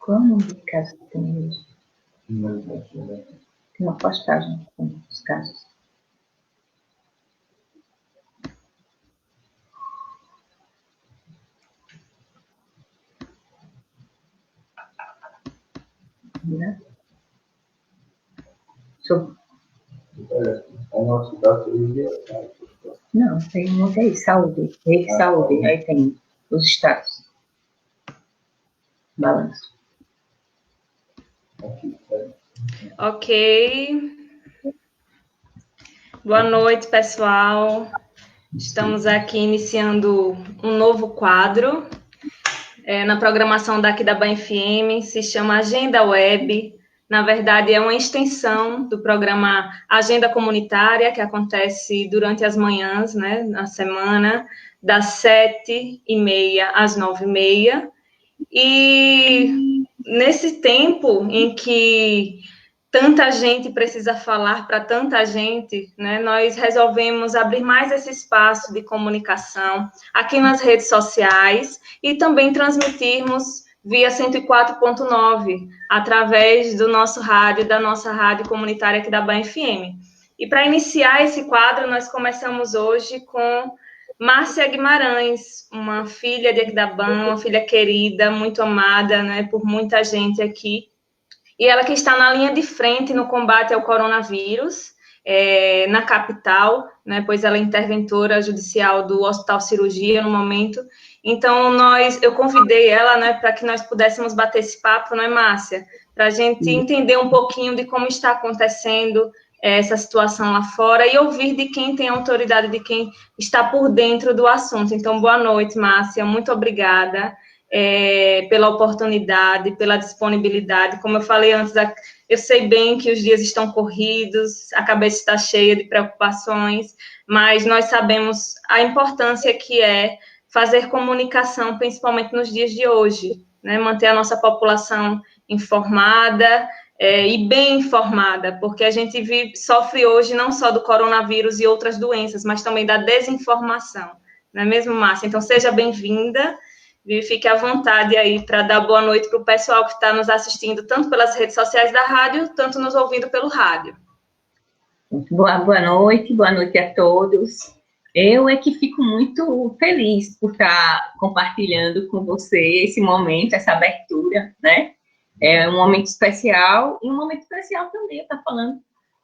Qual é o nome de casa que tem hoje? Tem uma postagem com os casos. Né? Não, tem um aí, saúde. Rede saúde, aí tem os estados. Balanço. Ok. Boa noite, pessoal. Estamos aqui iniciando um novo quadro na programação daqui da Band FM, se chama Agenda Web. Na verdade, é uma extensão do programa Agenda Comunitária, que acontece durante as manhãs, né, na semana, das 7h30 às 9h30. E nesse tempo em que tanta gente precisa falar para tanta gente, né, nós resolvemos abrir mais esse espaço de comunicação aqui nas redes sociais e também transmitirmos via 104.9, através do nosso rádio, da nossa rádio comunitária aqui da Band FM. E para iniciar esse quadro, nós começamos hoje com Márcia Guimarães, uma filha de Aquidabã, uma filha querida, muito amada, né, por muita gente aqui. E ela que está na linha de frente no combate ao coronavírus, na capital, né, pois ela é interventora judicial do Hospital Cirurgia no momento. Então, eu convidei ela, né, para que nós pudéssemos bater esse papo, não é, Márcia? Para a gente entender um pouquinho de como está acontecendo essa situação lá fora e ouvir de quem tem autoridade, de quem está por dentro do assunto. Então, boa noite, Márcia, muito obrigada pela oportunidade, pela disponibilidade. Como eu falei antes, eu sei bem que os dias estão corridos, a cabeça está cheia de preocupações, mas nós sabemos a importância que é fazer comunicação, principalmente nos dias de hoje, né? Manter a nossa população informada e bem informada, porque a gente sofre hoje não só do coronavírus e outras doenças, mas também da desinformação, não é mesmo, Márcia? Então, seja bem-vinda. E fique à vontade aí para dar boa noite para o pessoal que está nos assistindo, tanto pelas redes sociais da rádio, tanto nos ouvindo pelo rádio. Boa noite a todos. Eu é que fico muito feliz por estar compartilhando com você esse momento, essa abertura, né? É um momento especial, e um momento especial também estar falando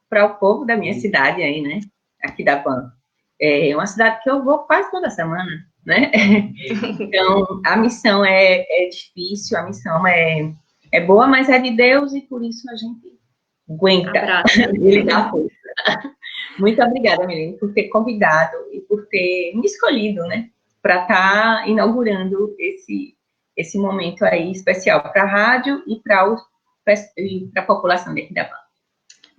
para o povo da minha cidade aí, né? Aqui da Ban. É uma cidade que eu vou quase toda semana, né? Então, a missão é difícil, a missão é boa, mas é de Deus, e por isso a gente aguenta. Ele dá força. Muito obrigada, Melina, por ter convidado e por ter me escolhido, né, para estar inaugurando esse momento aí especial para a rádio e para a população daqui da Ban.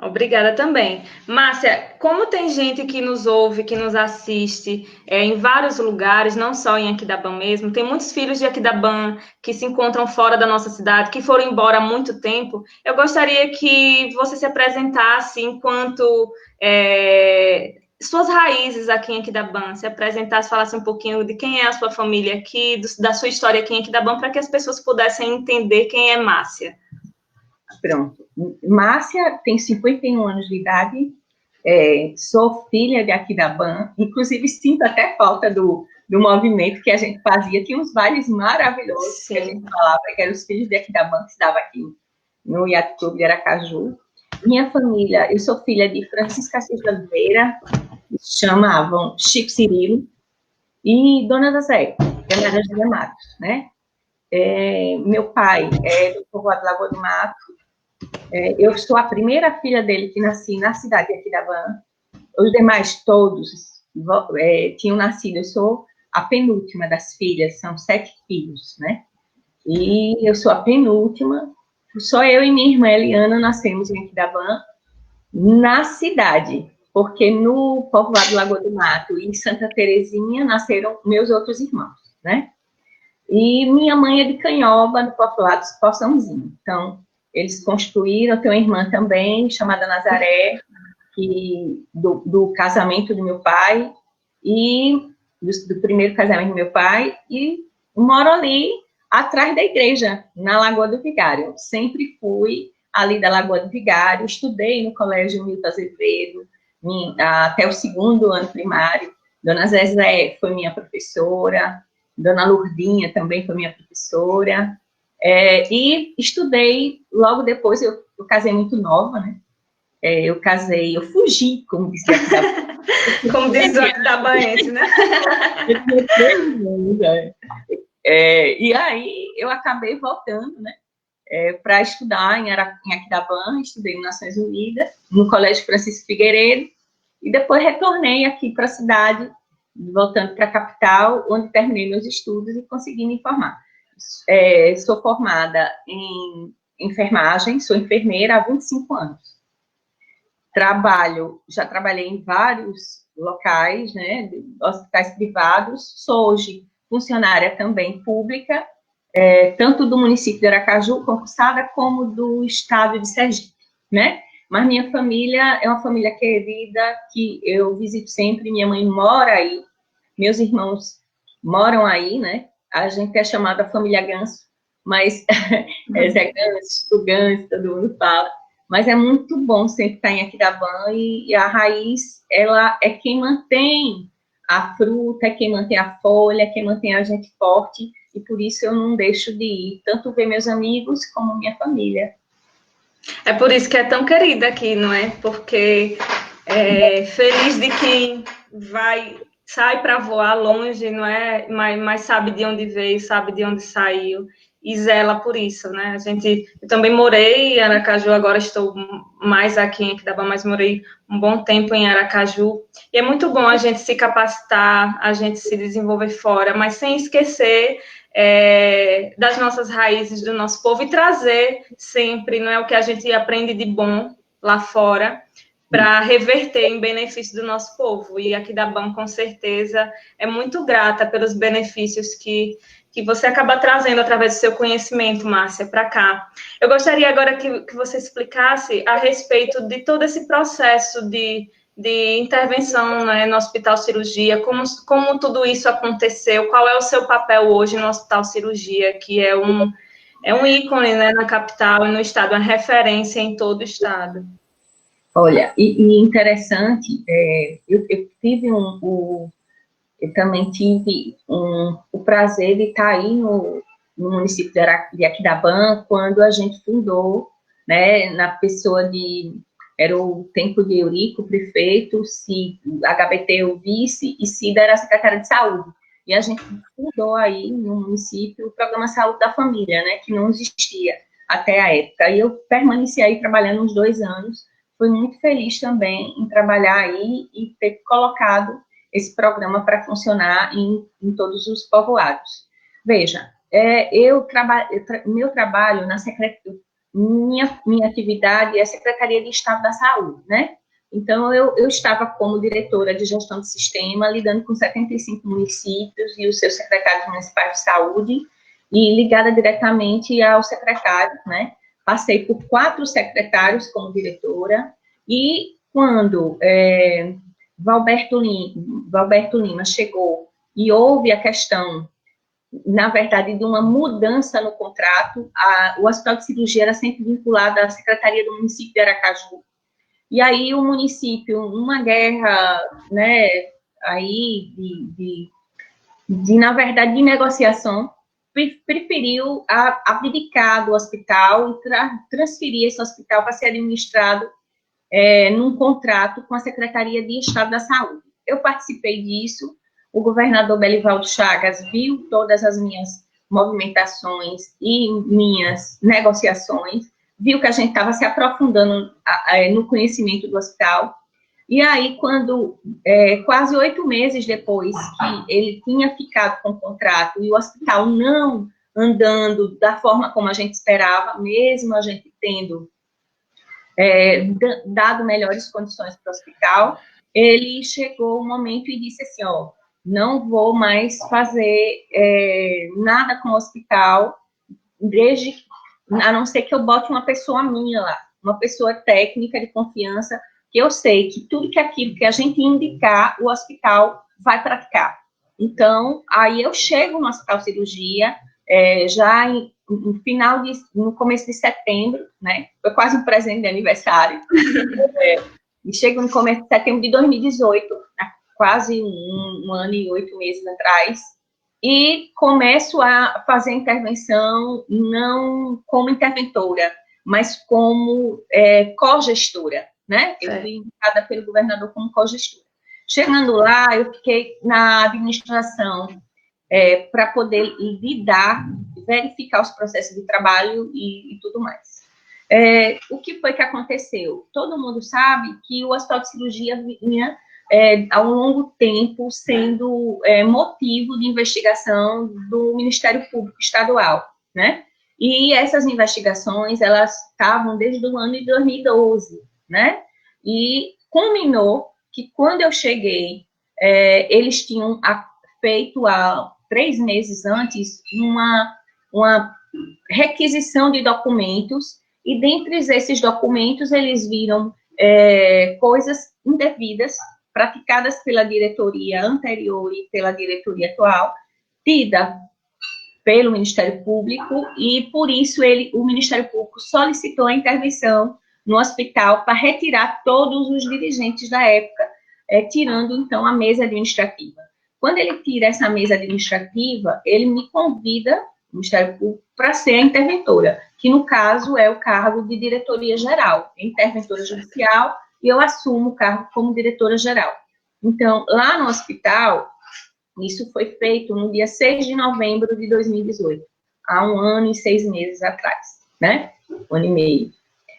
Obrigada também. Márcia, como tem gente que nos ouve, que nos assiste em vários lugares, não só em Aquidabã mesmo, tem muitos filhos de Aquidabã que se encontram fora da nossa cidade, que foram embora há muito tempo. Eu gostaria que você se apresentasse enquanto suas raízes aqui em Aquidabã, se apresentasse, falasse um pouquinho de quem é a sua família aqui, da sua história aqui em Aquidabã, para que as pessoas pudessem entender quem é Márcia. Pronto. Márcia tem 51 anos de idade, sou filha de Aquidabã, inclusive sinto até falta do movimento que a gente fazia. Tinha uns bailes maravilhosos. Sim. Que a gente falava que eram os filhos de Aquidabã, que se dava aqui no Yacht Clube de Aracaju. Minha família, eu sou filha de Francisca Assis de Oliveira, chamavam Chico Cirilo, e Dona Zé, que é Maria Matos, né? Meu pai é do povoado de Lagoa do Mato. Eu sou a primeira filha dele que nasci na cidade de Aquidabã. Os demais todos tinham nascido. Eu sou a penúltima das filhas, são 7 filhos, né? E eu sou a penúltima. Só eu e minha irmã Eliana nascemos em Aquidabã, na cidade, porque no povoado de Lagoa do Mato e em Santa Terezinha nasceram meus outros irmãos, né? E minha mãe é de Canhoba, no povoado de Poçãozinho. Então, eles construíram, tem uma irmã também, chamada Nazaré, do casamento do meu pai, e do primeiro casamento do meu pai, e moro ali atrás da igreja, na Lagoa do Vigário. Eu sempre fui ali da Lagoa do Vigário, estudei no Colégio Milton Azevedo, até o 2º ano primário. Dona Zezé foi minha professora, Dona Lourdinha também foi minha professora, e estudei, logo depois, eu casei muito nova, né? Eu fugi, como dizia aqui da... Como diz o Aquidauanense, né? Eu tinha 3 anos, e aí eu acabei voltando, né, para estudar em Aquidauã, estudei em Nações Unidas, no Colégio Francisco Figueiredo, e depois retornei aqui para a cidade, voltando para a capital, onde terminei meus estudos e consegui me formar. Sou formada em enfermagem, sou enfermeira há 25 anos. Já trabalhei em vários locais, né, hospitais privados, sou hoje funcionária também pública, tanto do município de Aracaju, concursada, como do estado de Sergipe, né? Mas minha família é uma família querida, que eu visito sempre, minha mãe mora aí, meus irmãos moram aí, né? A gente é chamada família Ganso, mas Zé Ganso, o Ganso, todo mundo fala. Mas é muito bom sempre estar em Aquidauã, e a raiz, ela é quem mantém a fruta, é quem mantém a folha, é quem mantém a gente forte, e por isso eu não deixo de ir, tanto ver meus amigos como minha família. É por isso que é tão querida aqui, não é? Porque feliz de quem sai para voar longe, não é? Mas sabe de onde veio, sabe de onde saiu e zela por isso, né? Eu também morei em Aracaju, agora estou mais aqui em Aquidauã, mas morei um bom tempo em Aracaju. E é muito bom a gente se capacitar, a gente se desenvolver fora, mas sem esquecer das nossas raízes, do nosso povo, e trazer sempre, não é, o que a gente aprende de bom lá fora, para reverter em benefício do nosso povo. E Aquidauã, com certeza, é muito grata pelos benefícios que você acaba trazendo através do seu conhecimento, Márcia, para cá. Eu gostaria agora que você explicasse a respeito de todo esse processo de intervenção, né, no Hospital Cirurgia, como tudo isso aconteceu, qual é o seu papel hoje no Hospital Cirurgia, que é um ícone, né, na capital e no estado, uma referência em todo o estado. Olha, e interessante, eu também tive o prazer de estar aí no município de Aquidauã, quando a gente fundou, né, na pessoa era o tempo de Eurico, prefeito, HBT, o vice, e Cida era a secretária de saúde. E a gente fundou aí no município o programa Saúde da Família, né, que não existia até a época. E eu permaneci aí trabalhando uns 2 anos, fui muito feliz também em trabalhar aí e ter colocado esse programa para funcionar em todos os povoados. Veja, meu trabalho na secretaria, minha atividade é a Secretaria de Estado da Saúde, né? Então, eu estava como diretora de gestão de sistema, lidando com 75 municípios e os seus secretários municipais de saúde, e ligada diretamente ao secretário, né? Passei por 4 secretários como diretora, e quando Valberto Lima chegou e houve a questão, na verdade, de uma mudança no contrato, o Hospital de Cirurgia era sempre vinculado à Secretaria do Município de Aracaju. E aí o município, uma guerra, né, aí na verdade, de negociação, preferiu abdicar do hospital e transferir esse hospital para ser administrado num contrato com a Secretaria de Estado da Saúde. Eu participei disso, o governador Belivaldo Chagas viu todas as minhas movimentações e minhas negociações, viu que a gente estava se aprofundando no conhecimento do hospital, e aí, quando, quase 8 meses depois que ele tinha ficado com o contrato e o hospital não andando da forma como a gente esperava, mesmo a gente tendo dado melhores condições para o hospital, ele chegou um momento e disse assim, ó, não vou mais fazer nada com o hospital, a não ser que eu bote uma pessoa minha lá, uma pessoa técnica de confiança, que eu sei que tudo aquilo que a gente indicar, o hospital vai praticar. Então, aí eu chego no Hospital Cirurgia, no começo de setembro, né? Foi quase um presente de aniversário. E chego no começo de setembro de 2018, quase um ano e 8 meses atrás, e começo a fazer a intervenção não como interventora, mas como cogestora, né? Eu fui indicada pelo governador como cogestora. Chegando lá, eu fiquei na administração para poder lidar, verificar os processos de trabalho e tudo mais. O que foi que aconteceu? Todo mundo sabe que o hospital de cirurgia vinha ao longo tempo sendo motivo de investigação do Ministério Público Estadual, né? E essas investigações, elas estavam desde o ano de 2012, né? E culminou que quando eu cheguei, eles tinham feito há 3 meses antes uma requisição de documentos, e dentre esses documentos eles viram coisas indevidas praticadas pela diretoria anterior e pela diretoria atual, tida pelo Ministério Público, e por isso o Ministério Público solicitou a intervenção no hospital para retirar todos os dirigentes da época, tirando, então, a mesa administrativa. Quando ele tira essa mesa administrativa, ele me convida, o Ministério Público, para ser a interventora, que, no caso, é o cargo de diretoria geral, interventora judicial, e eu assumo o cargo como diretora geral. Então, lá no hospital, isso foi feito no dia 6 de novembro de 2018, há 1 ano e 6 meses atrás, né? 1 ano e meio.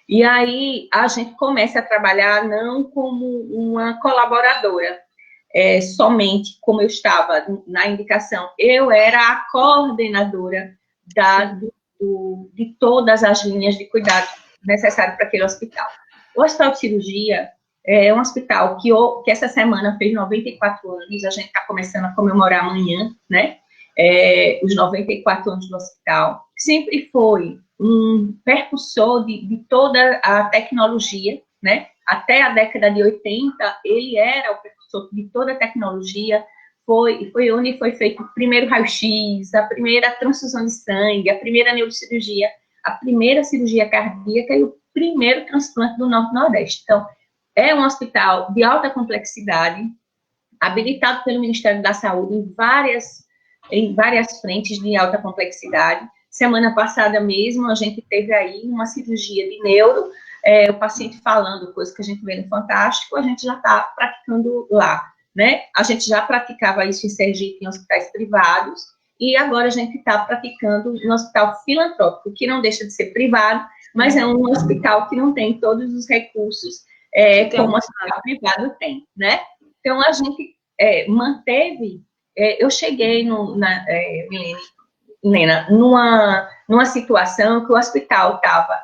E aí, a gente começa a trabalhar não como uma colaboradora, somente como eu estava na indicação, eu era a coordenadora de todas as linhas de cuidado necessárias para aquele hospital. O hospital de cirurgia é um hospital que essa semana fez 94 anos, a gente está começando a comemorar amanhã, né? Os 94 anos do hospital. Sempre foi um percussor de toda a tecnologia, né? Até a década de 80, ele era o percussor de toda a tecnologia. Foi onde foi feito o primeiro raio-x, a primeira transfusão de sangue, a primeira neurocirurgia, a primeira cirurgia cardíaca e o primeiro transplante do Norte-Nordeste. Então, é um hospital de alta complexidade, habilitado pelo Ministério da Saúde em várias frentes de alta complexidade. Semana passada mesmo, a gente teve aí uma cirurgia de neuro, o paciente falando, coisa que a gente vê no Fantástico, a gente já está praticando lá, né? A gente já praticava isso em Sergipe, em hospitais privados, e agora a gente está praticando no hospital filantrópico, que não deixa de ser privado, mas é um hospital que não tem todos os recursos como o hospital privado tem, né? Então, a gente manteve... eu cheguei, Milena, numa situação que o hospital estava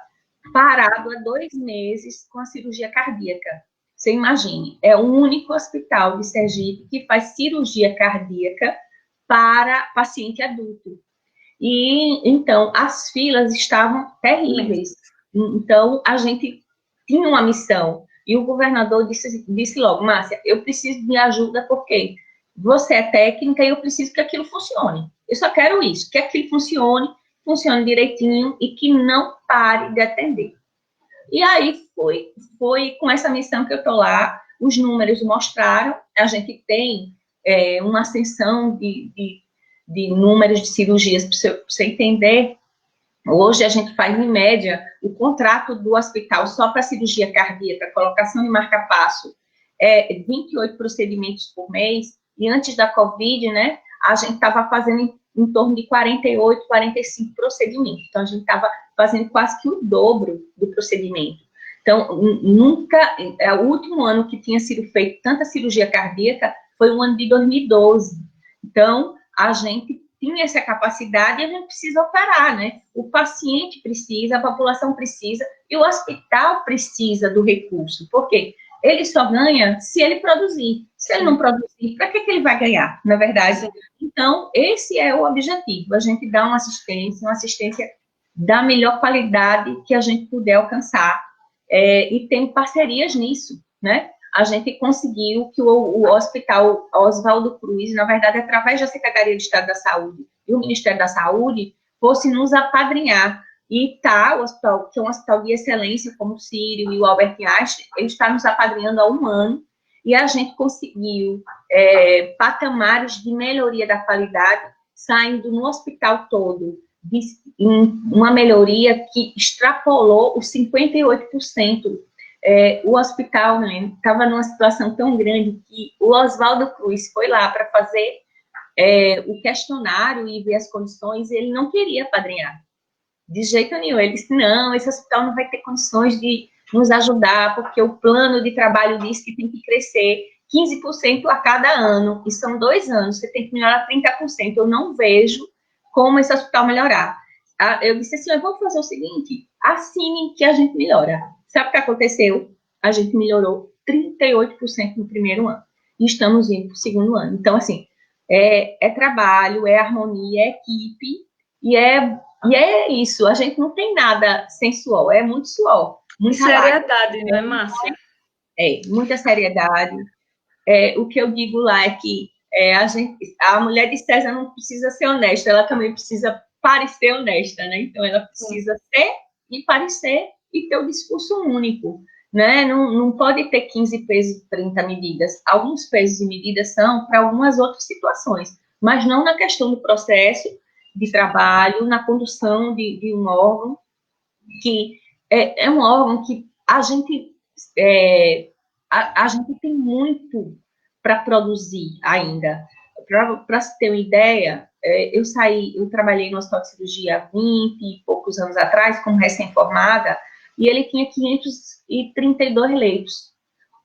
parado há 2 meses com a cirurgia cardíaca. Você imagine, é o único hospital de Sergipe que faz cirurgia cardíaca para paciente adulto. E, então, as filas estavam terríveis. Então, a gente tinha uma missão. E o governador disse logo, Márcia, eu preciso de ajuda porque você é técnica e eu preciso que aquilo funcione. Eu só quero isso, que aquilo funcione direitinho e que não pare de atender. E aí foi com essa missão que eu estou lá, os números mostraram, a gente tem uma ascensão de números de cirurgias, para você entender. Hoje a gente faz, em média, o contrato do hospital só para cirurgia cardíaca, colocação de marca-passo, 28 procedimentos por mês, e antes da Covid, né, a gente estava fazendo em torno de 48, 45 procedimentos. Então, a gente estava fazendo quase que o dobro do procedimento. Então, o último ano que tinha sido feito tanta cirurgia cardíaca foi o ano de 2012. Então, a gente tinha essa capacidade e a gente precisa operar, né? O paciente precisa, a população precisa, e o hospital precisa do recurso. Por quê? Ele só ganha se ele produzir. Se ele não produzir, para que ele vai ganhar, na verdade? Então, esse é o objetivo, a gente dar uma assistência da melhor qualidade que a gente puder alcançar, e tem parcerias nisso, né? a gente conseguiu que o Hospital Oswaldo Cruz, na verdade, através da Secretaria de Estado da Saúde e o Ministério da Saúde, fosse nos apadrinhar. E o hospital, que é um hospital de excelência, como o Sírio e o Albert Einstein, ele está nos apadrinhando há 1 ano, e a gente conseguiu patamares de melhoria da qualidade, saindo no hospital todo, uma melhoria que extrapolou os 58%. O hospital estava numa situação tão grande que o Oswaldo Cruz foi lá para fazer o questionário e ver as condições, e ele não queria apadrinhar. De jeito nenhum. Ele disse, não, esse hospital não vai ter condições de nos ajudar, porque o plano de trabalho diz que tem que crescer 15% a cada ano, e são 2 anos, você tem que melhorar 30%. Eu não vejo como esse hospital melhorar. Eu disse assim, eu vou fazer o seguinte, assine que a gente melhora. Sabe o que aconteceu? A gente melhorou 38% no primeiro ano, e estamos indo para o segundo ano. Então, assim, é trabalho, é harmonia, é equipe, e é isso, a gente não tem nada sem suor, é muito suor. Muita seriedade, né, Márcia? Muita seriedade. O que eu digo lá é que a mulher de César não precisa ser honesta, ela também precisa parecer honesta, né? Então, ela precisa ser e parecer e ter o discurso único, né? Não pode ter 15 pesos e 30 medidas. Alguns pesos e medidas são para algumas outras situações, mas não na questão do processo de trabalho, na condução de um órgão, que é um órgão que a gente tem muito para produzir ainda. Para se ter uma ideia, eu trabalhei no Hospital de Cirurgia há 20 e poucos anos atrás, como recém-formada, e ele tinha 532 leitos.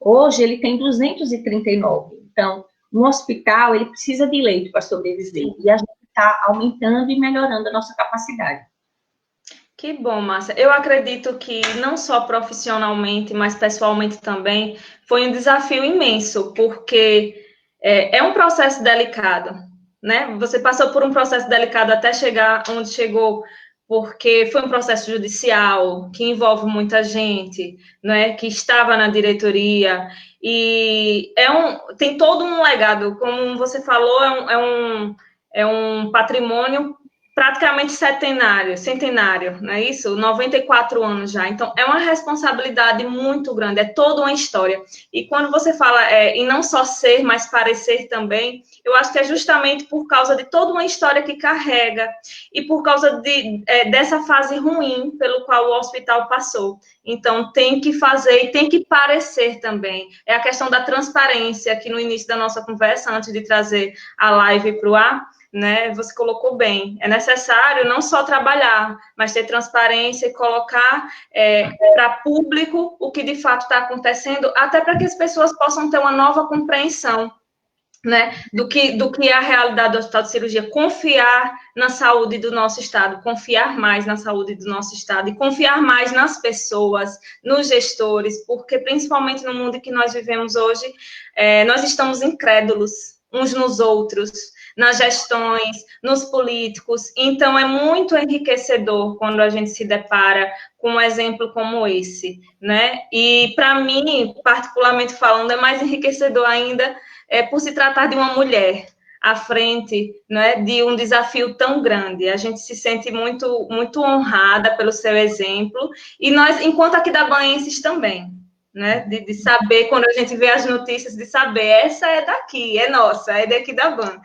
Hoje, ele tem 239. Então, no hospital, ele precisa de leito para sobreviver. E a gente está aumentando e melhorando a nossa capacidade. Que bom, Márcia. Eu acredito que não só profissionalmente, mas pessoalmente também, foi um desafio imenso, porque é um processo delicado, né? Você passou por um processo delicado até chegar onde chegou, porque foi um processo judicial que envolve muita gente, né? Que estava na diretoria, e tem todo um legado, como você falou, é um patrimônio praticamente centenário, não é isso? 94 anos já. Então, é uma responsabilidade muito grande, é toda uma história. E quando você fala em não só ser, mas parecer também, eu acho que é justamente por causa de toda uma história que carrega e por causa dessa fase ruim pelo qual o hospital passou. Então, tem que fazer e tem que parecer também. É a questão da transparência, que no início da nossa conversa, antes de trazer a live para o ar, né, você colocou bem, é necessário não só trabalhar, mas ter transparência e colocar para público o que de fato está acontecendo, até para que as pessoas possam ter uma nova compreensão, né, do que é a realidade do Hospital de Cirurgia, confiar na saúde do nosso estado, confiar mais na saúde do nosso estado e confiar mais nas pessoas, nos gestores, porque principalmente no mundo que nós vivemos hoje, nós estamos incrédulos uns nos outros, nas gestões, nos políticos. Então, é muito enriquecedor quando a gente se depara com um exemplo como esse, né? E, para mim, particularmente falando, é mais enriquecedor ainda por se tratar de uma mulher à frente, né, de um desafio tão grande. A gente se sente muito, muito honrada pelo seu exemplo, e nós, enquanto aquidabanenses também, né, de saber, quando a gente vê as notícias, de saber, essa é daqui, é nossa, é daqui da Ban.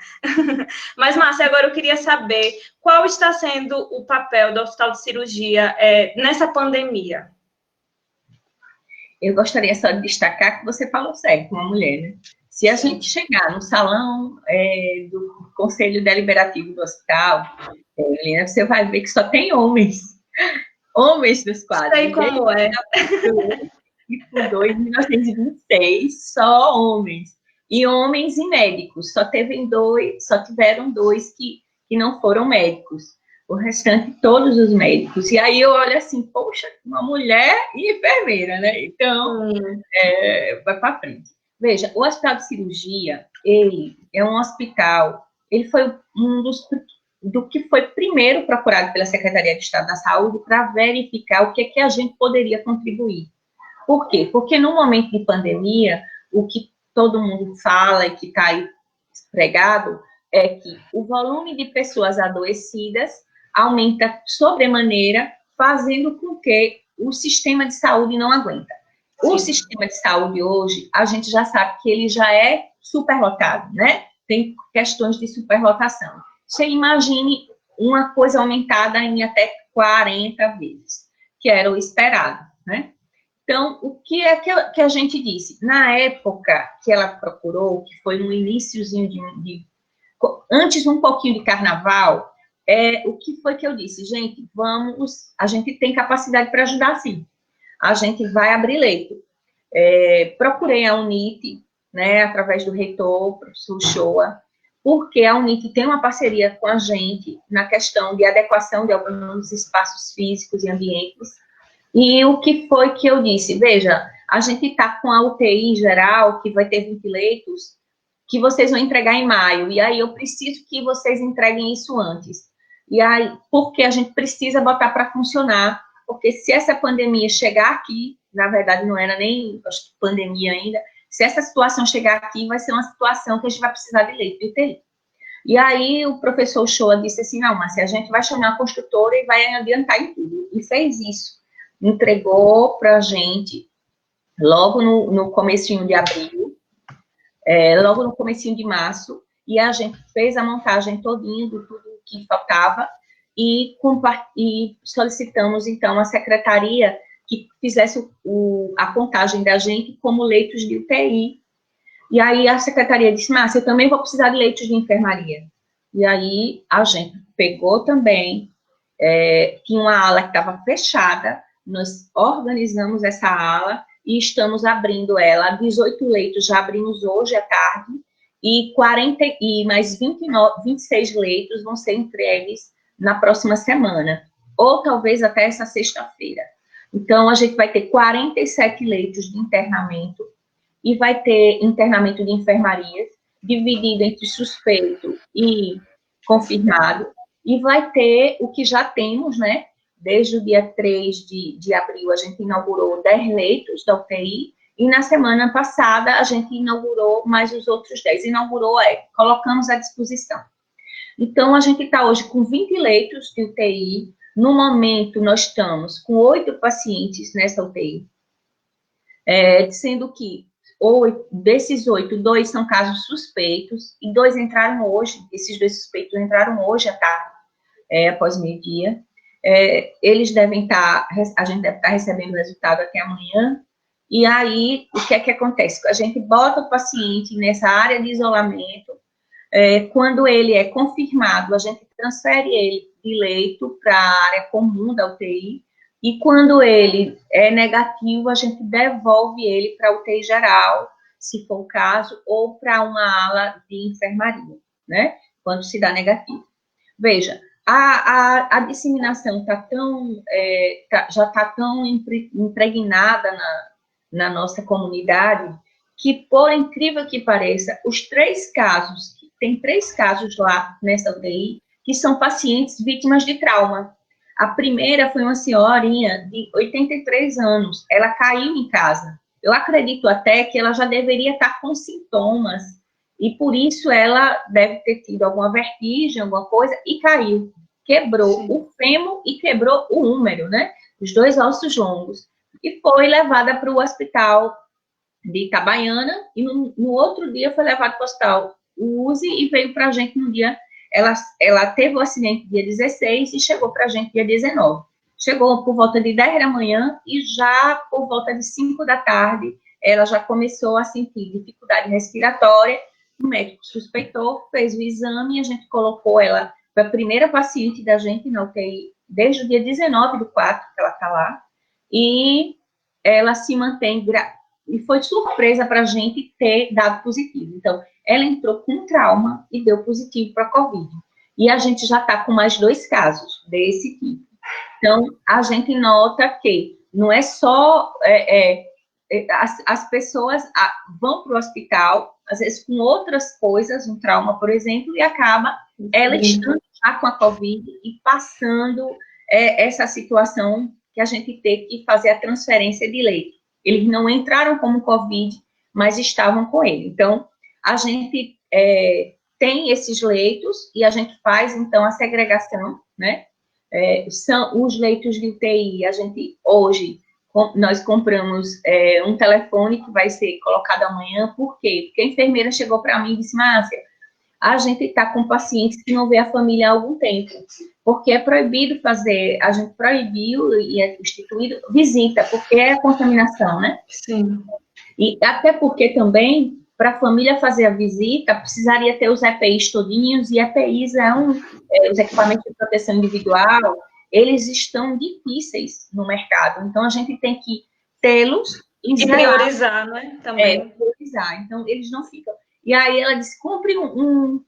Mas, Márcia, agora eu queria saber qual está sendo o papel do Hospital de Cirurgia nessa pandemia. Eu gostaria só de destacar que você falou certo, uma mulher, né? Se a gente chegar no salão do Conselho Deliberativo do hospital, Helena, você vai ver que só tem homens dos quadros. Sei como é. Tipo, 1926, só homens. E homens e médicos. Só tiveram dois que não foram médicos. O restante, todos os médicos. E aí eu olho assim, poxa, uma mulher e enfermeira, né? Então, vai para frente. Veja, o Hospital de Cirurgia, ele é um hospital, ele foi do que foi primeiro procurado pela Secretaria de Estado da Saúde para verificar o que a gente poderia contribuir. Por quê? Porque no momento de pandemia, o que todo mundo fala e que está aí pregado, é que o volume de pessoas adoecidas aumenta sobremaneira, fazendo com que o sistema de saúde não aguenta. O sistema de saúde hoje, a gente já sabe que ele já é superlotado, né? Tem questões de superlotação. Você imagine uma coisa aumentada em até 40 vezes, que era o esperado, né? Então, o que é que a gente disse? Na época que ela procurou, que foi no iniciozinho antes um pouquinho de carnaval, o que foi que eu disse? Gente, a gente tem capacidade para ajudar, sim. A gente vai abrir leito. Procurei a UNIT, né, através do reitor, o professor Shoa, porque a UNIT tem uma parceria com a gente na questão de adequação de alguns espaços físicos e ambientes. E o que foi que eu disse? Veja, a gente está com a UTI geral, que vai ter 20 leitos, que vocês vão entregar em maio, e aí eu preciso que vocês entreguem isso antes. E aí, porque a gente precisa botar para funcionar, porque se essa pandemia chegar aqui, na verdade não era nem, acho que pandemia ainda, se essa situação chegar aqui, vai ser uma situação que a gente vai precisar de leito de UTI. E aí o professor Shoa disse assim, não, mas a gente vai chamar a construtora e vai adiantar em tudo. E fez isso. Entregou para a gente logo no comecinho de abril, logo no comecinho de março, e a gente fez a montagem todinha de tudo que faltava e solicitamos, então, a secretaria que fizesse a contagem da gente como leitos de UTI. E aí a secretaria disse, Márcia, eu também vou precisar de leitos de enfermaria. E aí a gente pegou também, tinha uma ala que estava fechada, nós organizamos essa ala e estamos abrindo ela, 18 leitos já abrimos hoje à tarde, e mais 26 leitos vão ser entregues na próxima semana, ou talvez até essa sexta-feira. Então, a gente vai ter 47 leitos de internamento, e vai ter internamento de enfermaria, dividido entre suspeito e confirmado, e vai ter o que já temos, né? Desde o dia 3 de abril, a gente inaugurou 10 leitos da UTI, e na semana passada a gente inaugurou mais os outros 10. Colocamos à disposição. Então, a gente está hoje com 20 leitos de UTI. No momento, nós estamos com 8 pacientes nessa UTI, sendo que desses 8, 2 são casos suspeitos, e 2 entraram hoje, esses 2 suspeitos entraram hoje à tarde, após meio-dia. Eles devem estar, a gente deve estar recebendo o resultado até amanhã, e aí, o que é que acontece? A gente bota o paciente nessa área de isolamento, quando ele é confirmado, a gente transfere ele de leito para a área comum da UTI, e quando ele é negativo, a gente devolve ele para a UTI geral, se for o caso, ou para uma ala de enfermaria, né? Quando se dá negativo. Veja, a disseminação já está tão impregnada na nossa comunidade, que, por incrível que pareça, tem 3 casos lá nessa UTI, que são pacientes vítimas de trauma. A primeira foi uma senhorinha de 83 anos, ela caiu em casa. Eu acredito até que ela já deveria estar com sintomas, e por isso ela deve ter tido alguma vertigem, alguma coisa, e caiu. Quebrou o fêmur e quebrou o húmero, né? Os 2 ossos longos. E foi levada para o hospital de Itabaiana, e no outro dia foi levada para o hospital USE e veio para a gente no dia. Ela teve o acidente dia 16 e chegou para a gente dia 19. Chegou por volta de 10 da manhã e já por volta de 5 da tarde ela já começou a sentir dificuldade respiratória. O médico suspeitou, fez o exame, a gente colocou ela, foi a primeira paciente da gente na UTI desde o dia 19 do 4 que ela está lá, e ela se mantém, e foi surpresa para a gente ter dado positivo. Então, ela entrou com trauma e deu positivo para a Covid. E a gente já está com mais 2 casos desse tipo. Então, a gente nota que não é só... as pessoas vão para o hospital, às vezes com outras coisas, um trauma, por exemplo, e acaba ela estando já com a Covid e passando essa situação que a gente tem que fazer a transferência de leito. Eles não entraram como Covid, mas estavam com ele. Então, a gente tem esses leitos e a gente faz, então, a segregação, né? São os leitos de UTI, a gente, hoje, nós compramos um telefone que vai ser colocado amanhã, por quê? Porque a enfermeira chegou para mim e disse, Márcia, a gente está com pacientes que não vê a família há algum tempo, porque é proibido fazer, a gente proibiu e é instituído visita, porque é a contaminação, né? Sim. E até porque também, para a família fazer a visita, precisaria ter os EPIs todinhos, e EPIs os equipamentos de proteção individual, eles estão difíceis no mercado, então a gente tem que tê-los e priorizar, né? Também. Priorizar, então eles não ficam. E aí ela disse, compre um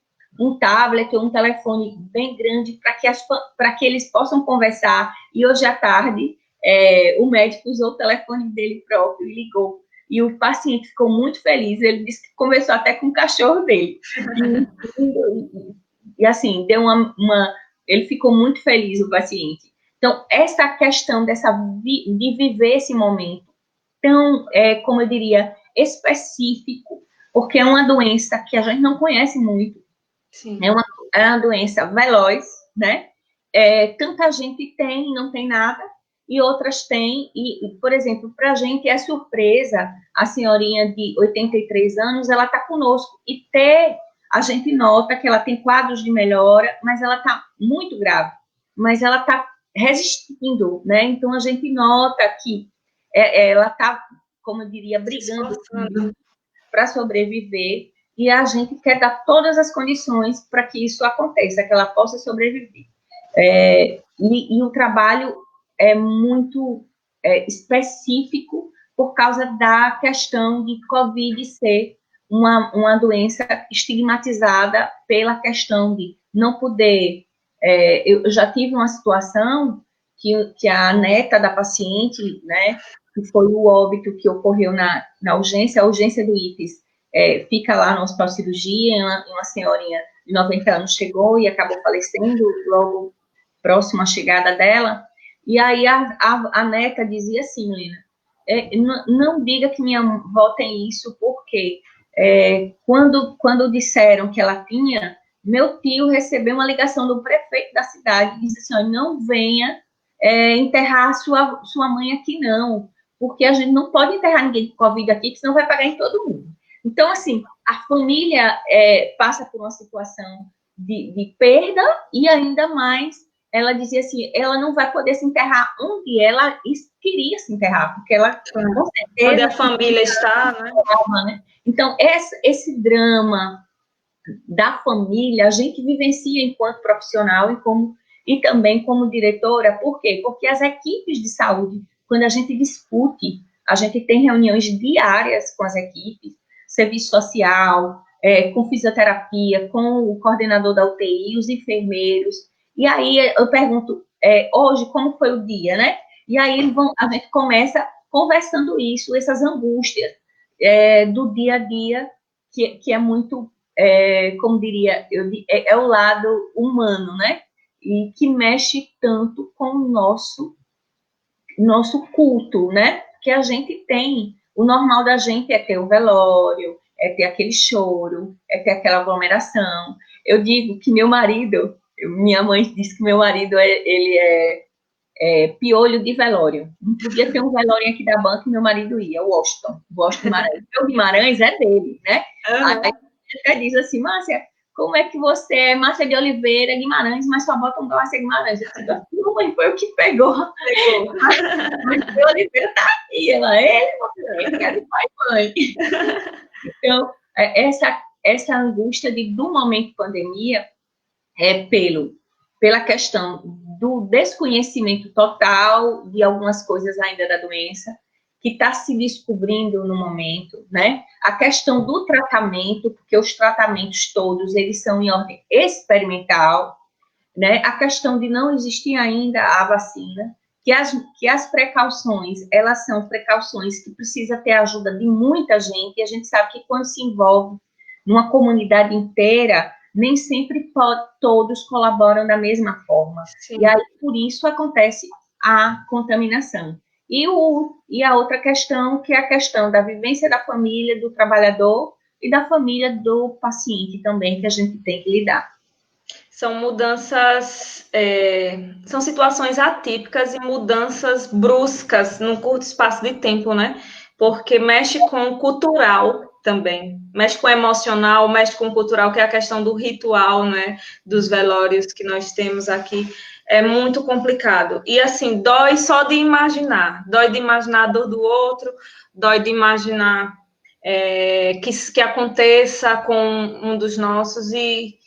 tablet ou um telefone bem grande para que eles possam conversar. E hoje à tarde, o médico usou o telefone dele próprio e ligou. E o paciente ficou muito feliz. Ele disse que conversou até com o cachorro dele. E assim, deu ele ficou muito feliz, o paciente. Então, essa questão de viver esse momento tão, como eu diria, específico, porque é uma doença que a gente não conhece muito. Sim. É uma doença veloz, né? Tanta gente tem e não tem nada, e outras têm, e por exemplo, para a gente é surpresa, a senhorinha de 83 anos, ela está conosco, e a gente nota que ela tem quadros de melhora, mas ela está muito grave, mas ela está resistindo, né? Então, a gente nota que ela está, como eu diria, brigando para sobreviver, e a gente quer dar todas as condições para que isso aconteça, que ela possa sobreviver. E o trabalho é muito específico por causa da questão de Covid ser uma doença estigmatizada pela questão de não poder... eu já tive uma situação que a neta da paciente, né, que foi o óbito que ocorreu na urgência, a urgência do IFES, fica lá no hospital de cirurgia, uma senhorinha de 90 anos chegou e acabou falecendo logo próximo à chegada dela, e aí a neta dizia assim, Lina, não diga que minha avó tem isso, porque quando disseram que ela tinha, meu tio recebeu uma ligação do prefeito da cidade, e disse assim, ó, não venha enterrar sua mãe aqui não, porque a gente não pode enterrar ninguém com Covid aqui, porque senão vai pagar em todo mundo. Então, assim, a família passa por uma situação de perda, e ainda mais, ela dizia assim, ela não vai poder se enterrar onde ela queria se enterrar, porque ela, com certeza... Onde a família está, né? Então, esse drama da família, a gente vivencia enquanto profissional e também como diretora. Por quê? Porque as equipes de saúde, quando a gente discute, a gente tem reuniões diárias com as equipes, serviço social, com fisioterapia, com o coordenador da UTI, os enfermeiros, e aí eu pergunto, hoje, como foi o dia, né? E aí a gente começa conversando essas angústias do dia a dia, que é muito, como diria, é o lado humano, né? E que mexe tanto com o nosso culto, né? Que a gente tem, o normal da gente é ter o velório, é ter aquele choro, é ter aquela aglomeração. Eu digo que meu marido, minha mãe disse que meu marido ele é piolho de velório. Não podia ter um velório aqui da banca e meu marido ia, o Washington Guimarães. O Guimarães é dele, né? Uhum. Aí ele até diz assim, Márcia, como é que você é Márcia de Oliveira Guimarães, mas só bota um Márcia Guimarães? Eu digo, não, mãe, foi o que pegou. Mas de Oliveira tá aqui, ele quer de pai e mãe. Então, essa angústia do momento pandemia é pela questão do desconhecimento total de algumas coisas ainda da doença, que está se descobrindo no momento, né? A questão do tratamento, porque os tratamentos todos, eles são em ordem experimental, né? A questão de não existir ainda a vacina, que as precauções, elas são precauções que precisa ter a ajuda de muita gente, e a gente sabe que quando se envolve numa comunidade inteira, nem sempre todos colaboram da mesma forma. Sim. E aí, por isso, acontece a contaminação. E a outra questão, que é a questão da vivência da família, do trabalhador e da família do paciente também, que a gente tem que lidar. São mudanças, são situações atípicas e mudanças bruscas num curto espaço de tempo, né? Porque mexe com o cultural também, mexe com o emocional, mexe com o cultural, que é a questão do ritual, né? Dos velórios que nós temos aqui. É muito complicado. E, assim, dói só de imaginar. Dói de imaginar a dor do outro, dói de imaginar que aconteça com um dos nossos e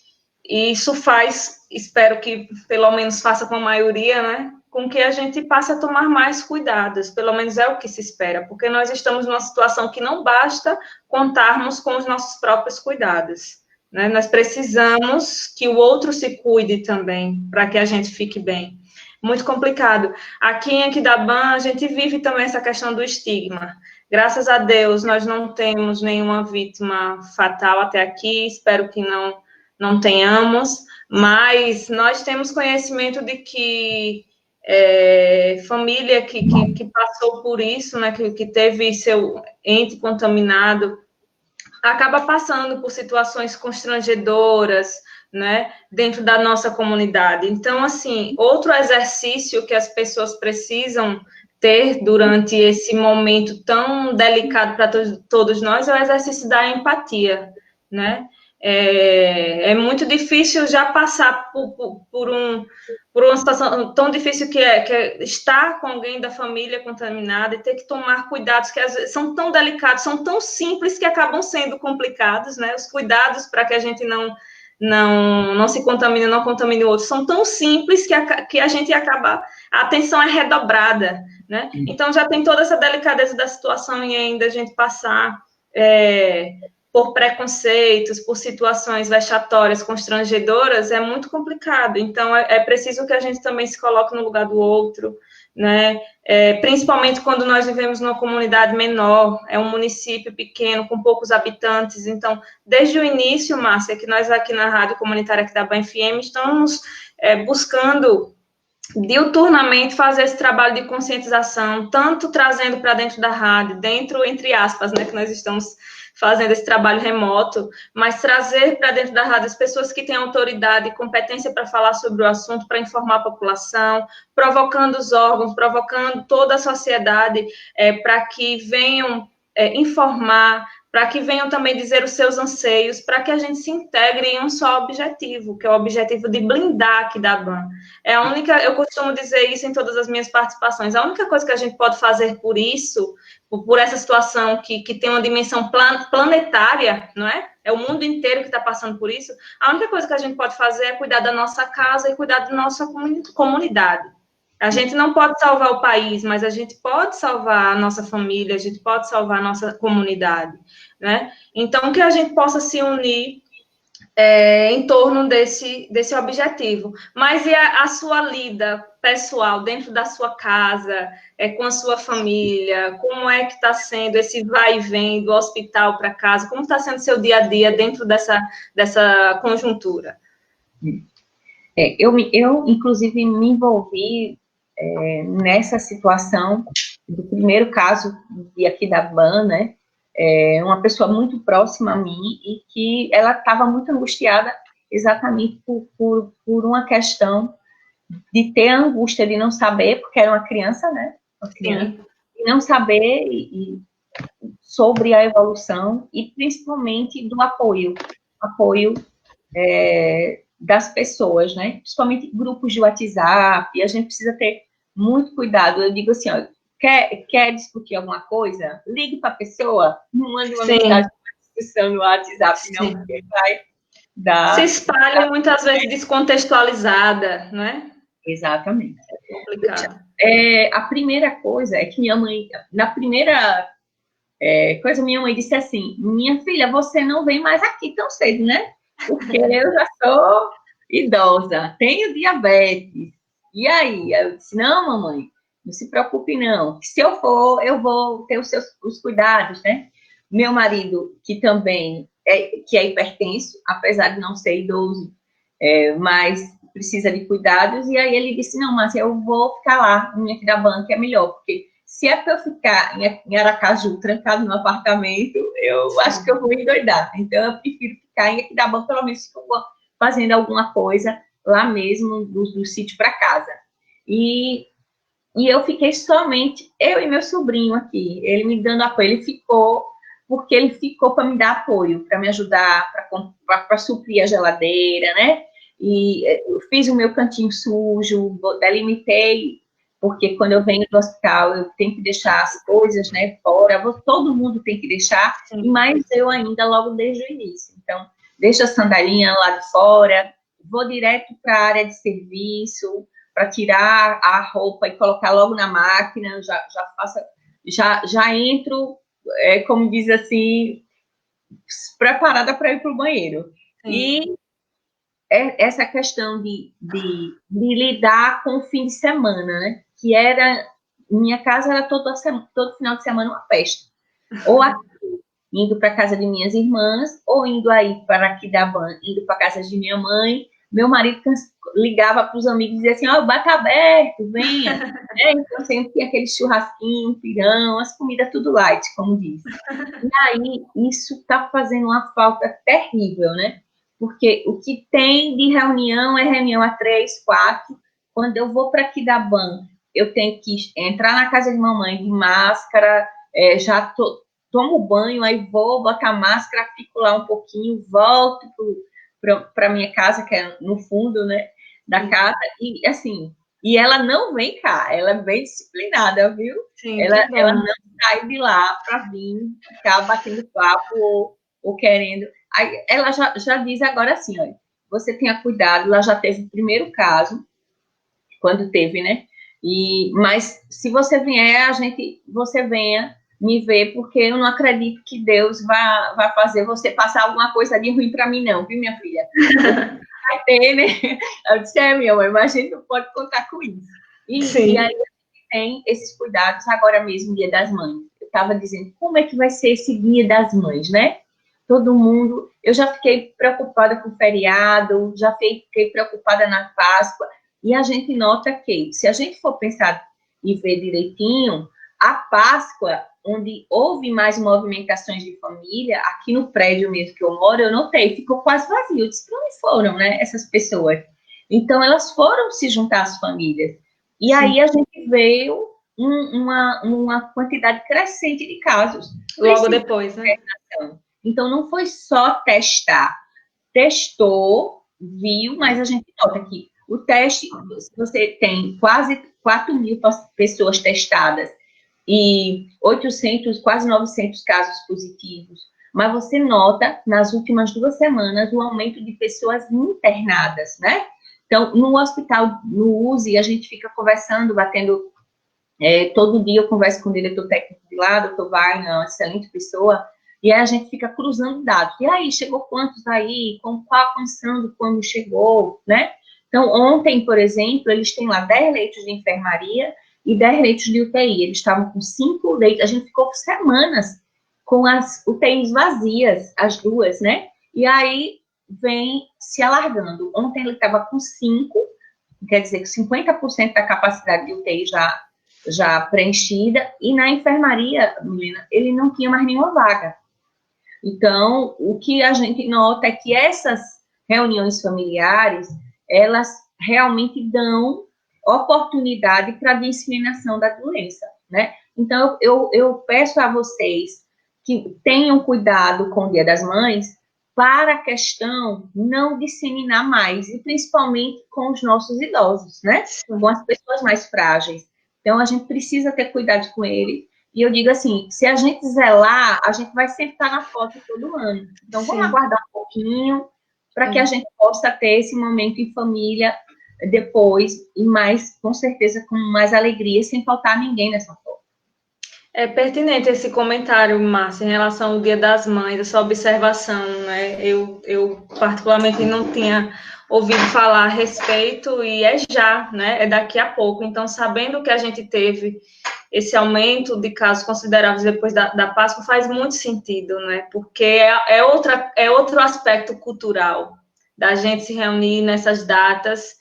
isso faz, espero que pelo menos faça com a maioria, né? Com que a gente passe a tomar mais cuidados, pelo menos é o que se espera, porque nós estamos numa situação que não basta contarmos com os nossos próprios cuidados, né? Nós precisamos que o outro se cuide também, para que a gente fique bem. Muito complicado. Aqui em Aquidauana, a gente vive também essa questão do estigma. Graças a Deus, nós não temos nenhuma vítima fatal até aqui, espero que não tenhamos, mas nós temos conhecimento de que família que passou por isso, né, que teve seu ente contaminado, acaba passando por situações constrangedoras, né, dentro da nossa comunidade. Então, assim, outro exercício que as pessoas precisam ter durante esse momento tão delicado para todos nós é o exercício da empatia, né? É muito difícil já passar por uma situação tão difícil que é estar com alguém da família contaminada e ter que tomar cuidados que às vezes são tão delicados, são tão simples que acabam sendo complicados, né? Os cuidados para que a gente não se contamine, não contamine o outro, são tão simples que a gente acaba, a atenção é redobrada, né? Então já tem toda essa delicadeza da situação e ainda a gente passar por preconceitos, por situações vexatórias, constrangedoras, é muito complicado. Então, é preciso que a gente também se coloque no lugar do outro, né? Principalmente quando nós vivemos numa comunidade menor, é um município pequeno, com poucos habitantes. Então, desde o início, Márcia, que nós aqui na Rádio Comunitária Aquidauana FM estamos buscando diuturnamente fazer esse trabalho de conscientização, tanto trazendo para dentro da rádio, dentro, entre aspas, né, que nós estamos fazendo esse trabalho remoto, mas trazer para dentro da rádio as pessoas que têm autoridade e competência para falar sobre o assunto, para informar a população, provocando os órgãos, provocando toda a sociedade para que venham informar, para que venham também dizer os seus anseios, para que a gente se integre em um só objetivo, que é o objetivo de blindar aqui da BAN. É a única, eu costumo dizer isso em todas as minhas participações, a única coisa que a gente pode fazer por isso, por essa situação que tem uma dimensão planetária, não é? É o mundo inteiro que está passando por isso, a única coisa que a gente pode fazer é cuidar da nossa casa e cuidar da nossa comunidade. A gente não pode salvar o país, mas a gente pode salvar a nossa família, a gente pode salvar a nossa comunidade, né? Então, que a gente possa se unir em torno desse objetivo. Mas e a sua lida pessoal dentro da sua casa, com a sua família? Como é que está sendo esse vai e vem do hospital para casa? Como está sendo seu dia a dia dentro dessa conjuntura? Eu, inclusive, me envolvi nessa situação do primeiro caso de Aquidauana, né? Uma pessoa muito próxima a mim e que ela estava muito angustiada exatamente por uma questão de ter a angústia de não saber, porque era uma criança, né? Uma criança, e não saber sobre a evolução e principalmente do apoio das pessoas, né? Principalmente grupos de WhatsApp, e a gente precisa ter muito cuidado. Eu digo assim, ó, quer discutir alguma coisa? Ligue para a pessoa, não mande uma mensagem de discussão no WhatsApp, não, porque vai dar... Se espalha muitas vezes descontextualizada, né? Exatamente. É complicado. A primeira coisa é que minha mãe, na primeira coisa, minha mãe disse assim, minha filha, você não vem mais aqui tão cedo, né? Porque eu já sou idosa, tenho diabetes. E aí? Eu disse, não, mamãe, não se preocupe, não. Se eu for, eu vou ter os cuidados, né? Meu marido, que também é hipertenso, apesar de não ser idoso, mas precisa de cuidados. E aí ele disse, não, Márcia, eu vou ficar lá, no Aquidauana, que é melhor, porque se é para eu ficar em Aracaju, trancado no apartamento, eu acho que eu vou endoidar. Então, eu prefiro ficar em Aquidauana, pelo menos fazendo alguma coisa lá mesmo, do sítio para casa. E eu fiquei somente, eu e meu sobrinho aqui, ele me dando apoio. Porque ele ficou para me dar apoio, para me ajudar, para suprir a geladeira, né? E eu fiz o meu cantinho sujo, delimitei, porque quando eu venho do hospital, eu tenho que deixar as coisas, né, fora, todo mundo tem que deixar, e mais eu ainda, logo desde o início. Então, deixo a sandalinha lá de fora, vou direto para a área de serviço, para tirar a roupa e colocar logo na máquina, já entro, como diz assim, preparada para ir para o banheiro. Sim. E essa questão de lidar com o fim de semana, né? Que minha casa era todo final de semana uma festa. Ou aqui, indo para a casa de minhas irmãs, ou indo aí para Aquidauana, indo para a casa de minha mãe. Meu marido ligava para os amigos e dizia assim, o bar tá aberto, venha. Então sempre tinha aquele churrasquinho, pirão, as comidas tudo light, como diz. E aí, isso está fazendo uma falta terrível, né? Porque o que tem de reunião é reunião a 3, 4. Quando eu vou para Aquidauana, eu tenho que entrar na casa de mamãe de máscara, tomo banho, aí vou botar máscara, fico lá um pouquinho, volto para minha casa, que é no fundo, né, da casa, e assim, e ela não vem cá, ela é bem disciplinada, viu? Sim, ela não sai de lá para vir ficar batendo papo ou querendo. Aí ela já diz agora assim, olha, você tenha cuidado, ela já teve o primeiro caso, quando teve, né? Mas se você vier, você venha me ver, porque eu não acredito que Deus vai fazer você passar alguma coisa de ruim para mim, não, viu, minha filha? Vai ter, né? Eu disse, minha mãe, mas a gente não pode contar com isso. E aí a gente tem esses cuidados agora mesmo, Dia das Mães. Eu estava dizendo, como é que vai ser esse Dia das Mães, né? Todo mundo, eu já fiquei preocupada com o feriado, já fiquei preocupada na Páscoa, e a gente nota que, se a gente for pensar e ver direitinho, a Páscoa, onde houve mais movimentações de família, aqui no prédio mesmo que eu moro, eu notei, ficou quase vazio. Eu disse, para onde foram, né, essas pessoas? Então, elas foram se juntar às famílias. E aí a gente veio uma quantidade crescente de casos. Logo depois, né? Então, não foi só testar. Testou, viu, mas a gente nota que o teste, se você tem quase 4.000 pessoas testadas e 800, quase 900 casos positivos, mas você nota, nas últimas 2 semanas, o aumento de pessoas internadas, né? Então, no hospital, no USE, a gente fica conversando, batendo, todo dia eu converso com o diretor técnico de lá, doutor Wagner, uma excelente pessoa, e aí a gente fica cruzando dados. E aí, chegou quantos aí? Qual a condição de quando chegou, né? Então, ontem, por exemplo, eles têm lá 10 leitos de enfermaria e 10 leitos de UTI. Eles estavam com 5 leitos. A gente ficou semanas com as UTIs vazias, as duas, né? E aí, vem se alargando. Ontem ele estava com 5, quer dizer, que 50% da capacidade de UTI já preenchida, e na enfermaria, menina, ele não tinha mais nenhuma vaga. Então, o que a gente nota é que essas reuniões familiares, elas realmente dão oportunidade para a disseminação da doença, né? Então, eu peço a vocês que tenham cuidado com o Dia das Mães para a questão não disseminar mais, e principalmente com os nossos idosos, né? Com as pessoas mais frágeis. Então, a gente precisa ter cuidado com eles. E eu digo assim, se a gente zelar, a gente vai sempre estar na foto todo ano. Então, vamos aguardar um pouquinho para que a gente possa ter esse momento em família depois, e mais, com certeza, com mais alegria, sem faltar ninguém nessa foto. É pertinente esse comentário, Márcia, em relação ao Dia das Mães, essa observação, né? Eu particularmente não tinha ouvido falar a respeito, e é já, né? É daqui a pouco. Então, sabendo que a gente teve esse aumento de casos consideráveis depois da Páscoa, faz muito sentido, né? Porque é outro aspecto cultural da gente se reunir nessas datas.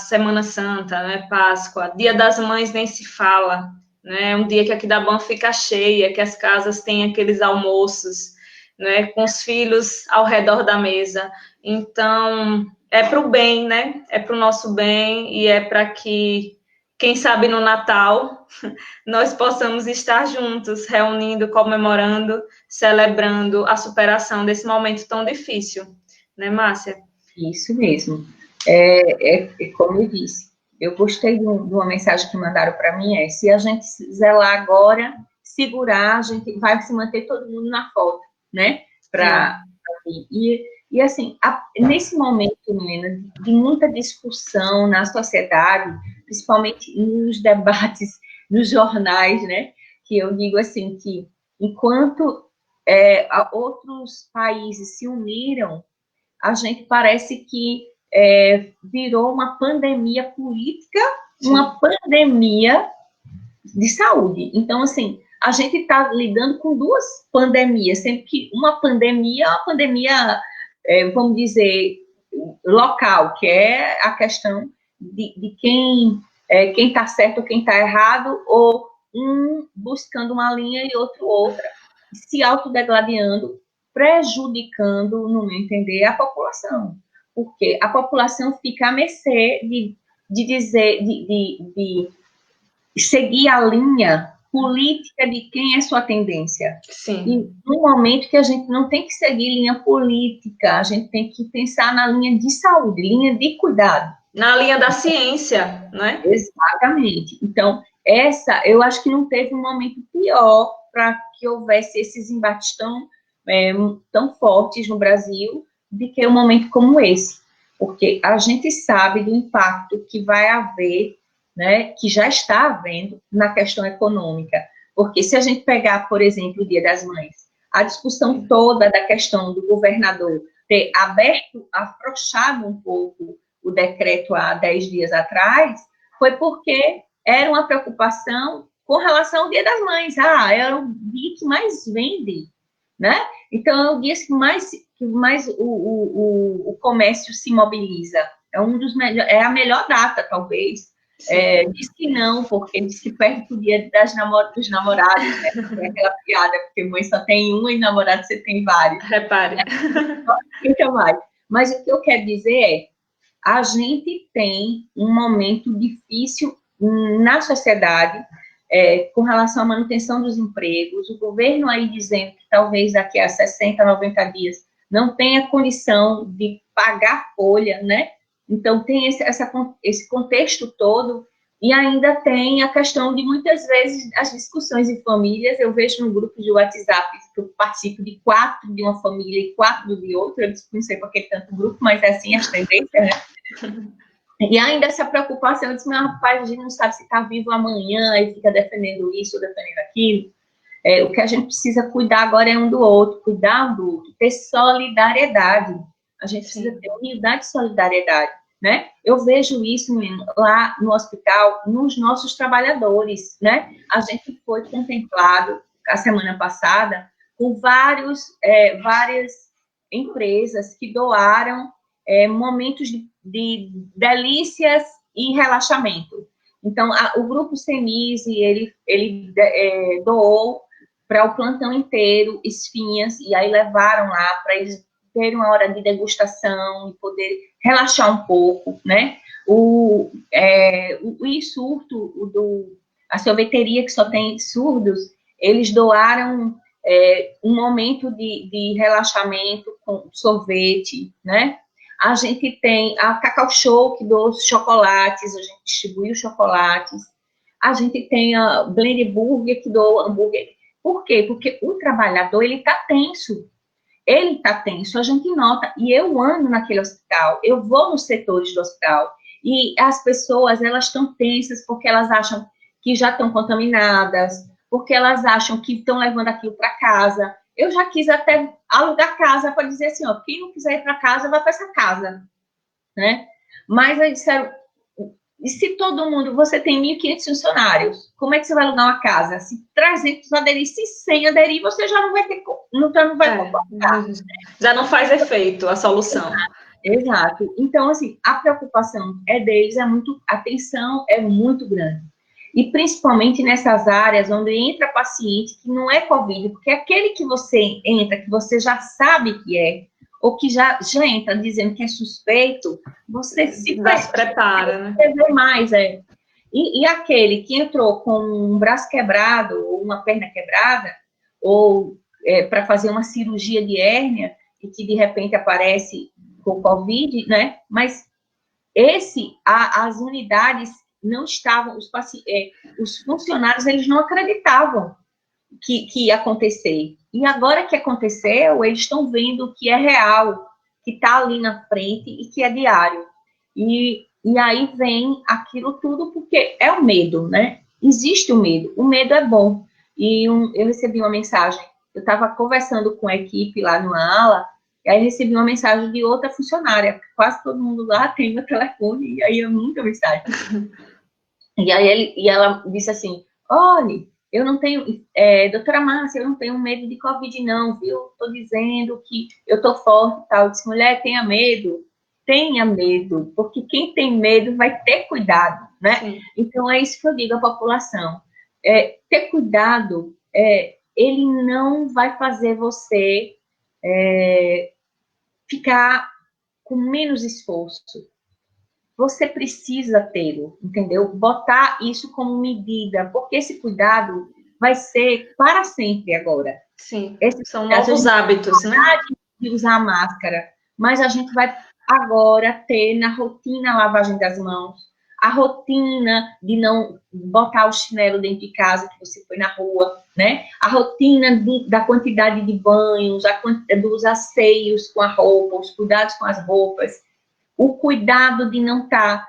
Semana Santa, né, Páscoa, Dia das Mães nem se fala, né, um dia que aqui da Ban fica cheia, que as casas têm aqueles almoços, né, com os filhos ao redor da mesa. Então, é para o bem, né, é para o nosso bem e é para que, quem sabe no Natal, nós possamos estar juntos, reunindo, comemorando, celebrando a superação desse momento tão difícil, né, Márcia? Isso mesmo. Como eu disse, eu gostei de uma mensagem que mandaram para mim, se a gente zelar agora, segurar, a gente vai se manter todo mundo na foto, né? E assim, nesse momento, Milena, de muita discussão na sociedade, principalmente nos debates, nos jornais, né? Que eu digo assim, que enquanto outros países se uniram, a gente parece que virou uma pandemia política, uma pandemia de saúde. Então, assim, a gente está lidando com duas pandemias, sempre que uma pandemia é uma pandemia, vamos dizer, local, que é a questão de quem está certo, quem está errado, ou um buscando uma linha e outro outra, se autodegladiando, prejudicando, no meu entender, a população. Porque a população fica à mercê de seguir a linha política de quem é sua tendência. Sim. E no momento que a gente não tem que seguir linha política, a gente tem que pensar na linha de saúde, linha de cuidado. Na linha da ciência, não é? Exatamente. Então, eu acho que não teve um momento pior para que houvesse esses embates tão fortes no Brasil do que um momento como esse. Porque a gente sabe do impacto que vai haver, né, que já está havendo na questão econômica. Porque se a gente pegar, por exemplo, o Dia das Mães, a discussão toda da questão do governador ter afrouxado um pouco o decreto há 10 dias atrás, foi porque era uma preocupação com relação ao Dia das Mães. É o dia que mais vende, né? Então, é o dia que mais o comércio se mobiliza. É a melhor data, talvez. Diz que não, porque diz que perto do dia dos namorados, né? É aquela piada, porque mãe só tem uma e namorado você tem vários. Repare. Então vai. Mas o que eu quero dizer a gente tem um momento difícil na sociedade com relação à manutenção dos empregos, o governo aí dizendo que talvez daqui a 60, 90 dias não tenha condição de pagar folha, né? Então, tem esse contexto todo, e ainda tem a questão de, muitas vezes, as discussões em famílias. Eu vejo no grupo de WhatsApp que eu participo de 4 de uma família e 4 de outra, eu não sei por que tanto grupo, mas é assim as tendências, né? E ainda essa preocupação, eu disse, meu rapaz, a gente não sabe se está vivo amanhã, e fica defendendo isso ou defendendo aquilo. O que a gente precisa cuidar agora é um do outro, cuidar um do outro, ter solidariedade. A gente precisa ter unidade e solidariedade, né? Eu vejo isso, menino, lá no hospital, nos nossos trabalhadores, né? A gente foi contemplado, a semana passada, com várias empresas que doaram momentos de delícias e relaxamento. Então, o grupo Senise, ele doou para o plantão inteiro esfinhas, e aí levaram lá para eles terem uma hora de degustação e poder relaxar um pouco, né? O Insurto, a sorveteria que só tem surdos, eles doaram um momento de relaxamento com sorvete, né? A gente tem a Cacau Show, que doa os chocolates, a gente distribui os chocolates. A gente tem a Blend Burger, que doa hambúrguer. Por quê? Porque o trabalhador, ele está tenso. Ele está tenso, a gente nota. E eu ando naquele hospital, eu vou nos setores do hospital, e as pessoas, elas estão tensas porque elas acham que já estão contaminadas, porque elas acham que estão levando aquilo para casa. Eu já quis até alugar casa para dizer assim, ó, quem não quiser ir para casa, vai para essa casa, né? Mas aí disseram, e se todo mundo, você tem 1.500 funcionários, como é que você vai alugar uma casa? Se 300 aderir, se 100 aderir, você já não vai ter, não vai comportar. Já não faz efeito a solução. Exato. Então, assim, a preocupação é deles, a tensão é muito grande. E principalmente nessas áreas onde entra paciente que não é Covid, porque aquele que você entra, que você já sabe que é, ou que já entra dizendo que é suspeito, você se prepara, né? vê mais, é. E aquele que entrou com um braço quebrado, ou uma perna quebrada, ou para fazer uma cirurgia de hérnia, e que de repente aparece com Covid, né? Mas as unidades não estavam, os funcionários, eles não acreditavam que ia acontecer. E agora que aconteceu, eles estão vendo que é real, que está ali na frente e que é diário. E aí vem aquilo tudo, porque é o medo, né? Existe o medo é bom. Eu recebi uma mensagem, eu estava conversando com a equipe lá no ala, e aí recebi uma mensagem de outra funcionária, quase todo mundo lá tem meu telefone, e aí eu nunca mensagem. E ela disse assim, olha, eu não tenho, doutora Márcia, eu não tenho medo de Covid não, viu? Estou dizendo que eu estou forte e tal. Eu disse, mulher, tenha medo, porque quem tem medo vai ter cuidado, né? Sim. Então, é isso que eu digo à população. Ter cuidado, ele não vai fazer você ficar com menos esforço. Você precisa tê-lo, entendeu? Botar isso como medida, porque esse cuidado vai ser para sempre agora. Sim, são novos hábitos, né? De usar a máscara, mas a gente vai agora ter na rotina a lavagem das mãos, a rotina de não botar o chinelo dentro de casa que você foi na rua, né? A rotina da quantidade de banhos, dos asseios com a roupa, os cuidados com as roupas, o cuidado de não estar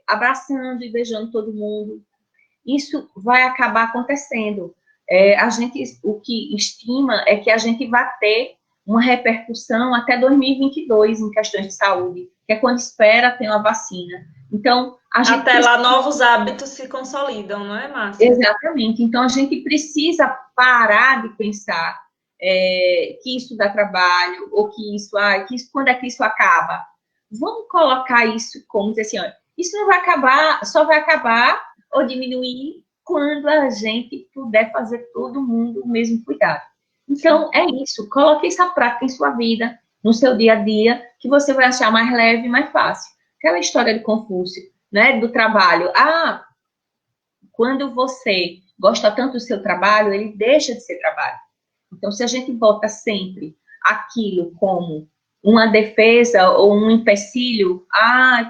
abraçando e beijando todo mundo. Isso vai acabar acontecendo. O que estima é que a gente vai ter uma repercussão até 2022 em questões de saúde, que é quando espera ter uma vacina. Então, até lá novos hábitos se consolidam, não é, Márcia? Exatamente. Então, a gente precisa parar de pensar que isso dá trabalho, ou que quando é que isso acaba? Vamos colocar isso como dizer assim, olha, isso não vai acabar, só vai acabar ou diminuir quando a gente puder fazer todo mundo o mesmo cuidado. Então, é isso. Coloque essa prática em sua vida, no seu dia a dia, que você vai achar mais leve e mais fácil. Aquela história de Confúcio, né, do trabalho. Quando você gosta tanto do seu trabalho, ele deixa de ser trabalho. Então, se a gente bota sempre aquilo como uma defesa ou um empecilho,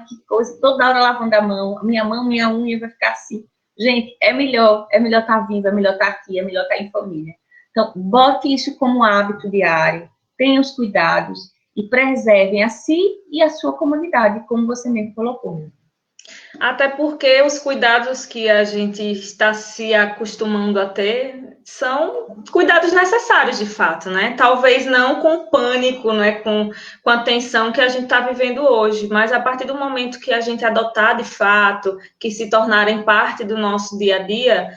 que coisa, toda hora lavando a mão, minha unha vai ficar assim. Gente, é melhor estar vivo, é melhor estar aqui, é melhor estar em família. Então, bote isso como hábito diário, tenha os cuidados e preservem a si e a sua comunidade, como você mesmo colocou. Até porque os cuidados que a gente está se acostumando a ter são cuidados necessários, de fato, né? Talvez não com pânico, né? Com a tensão que a gente está vivendo hoje, mas a partir do momento que a gente adotar de fato, que se tornarem parte do nosso dia a dia,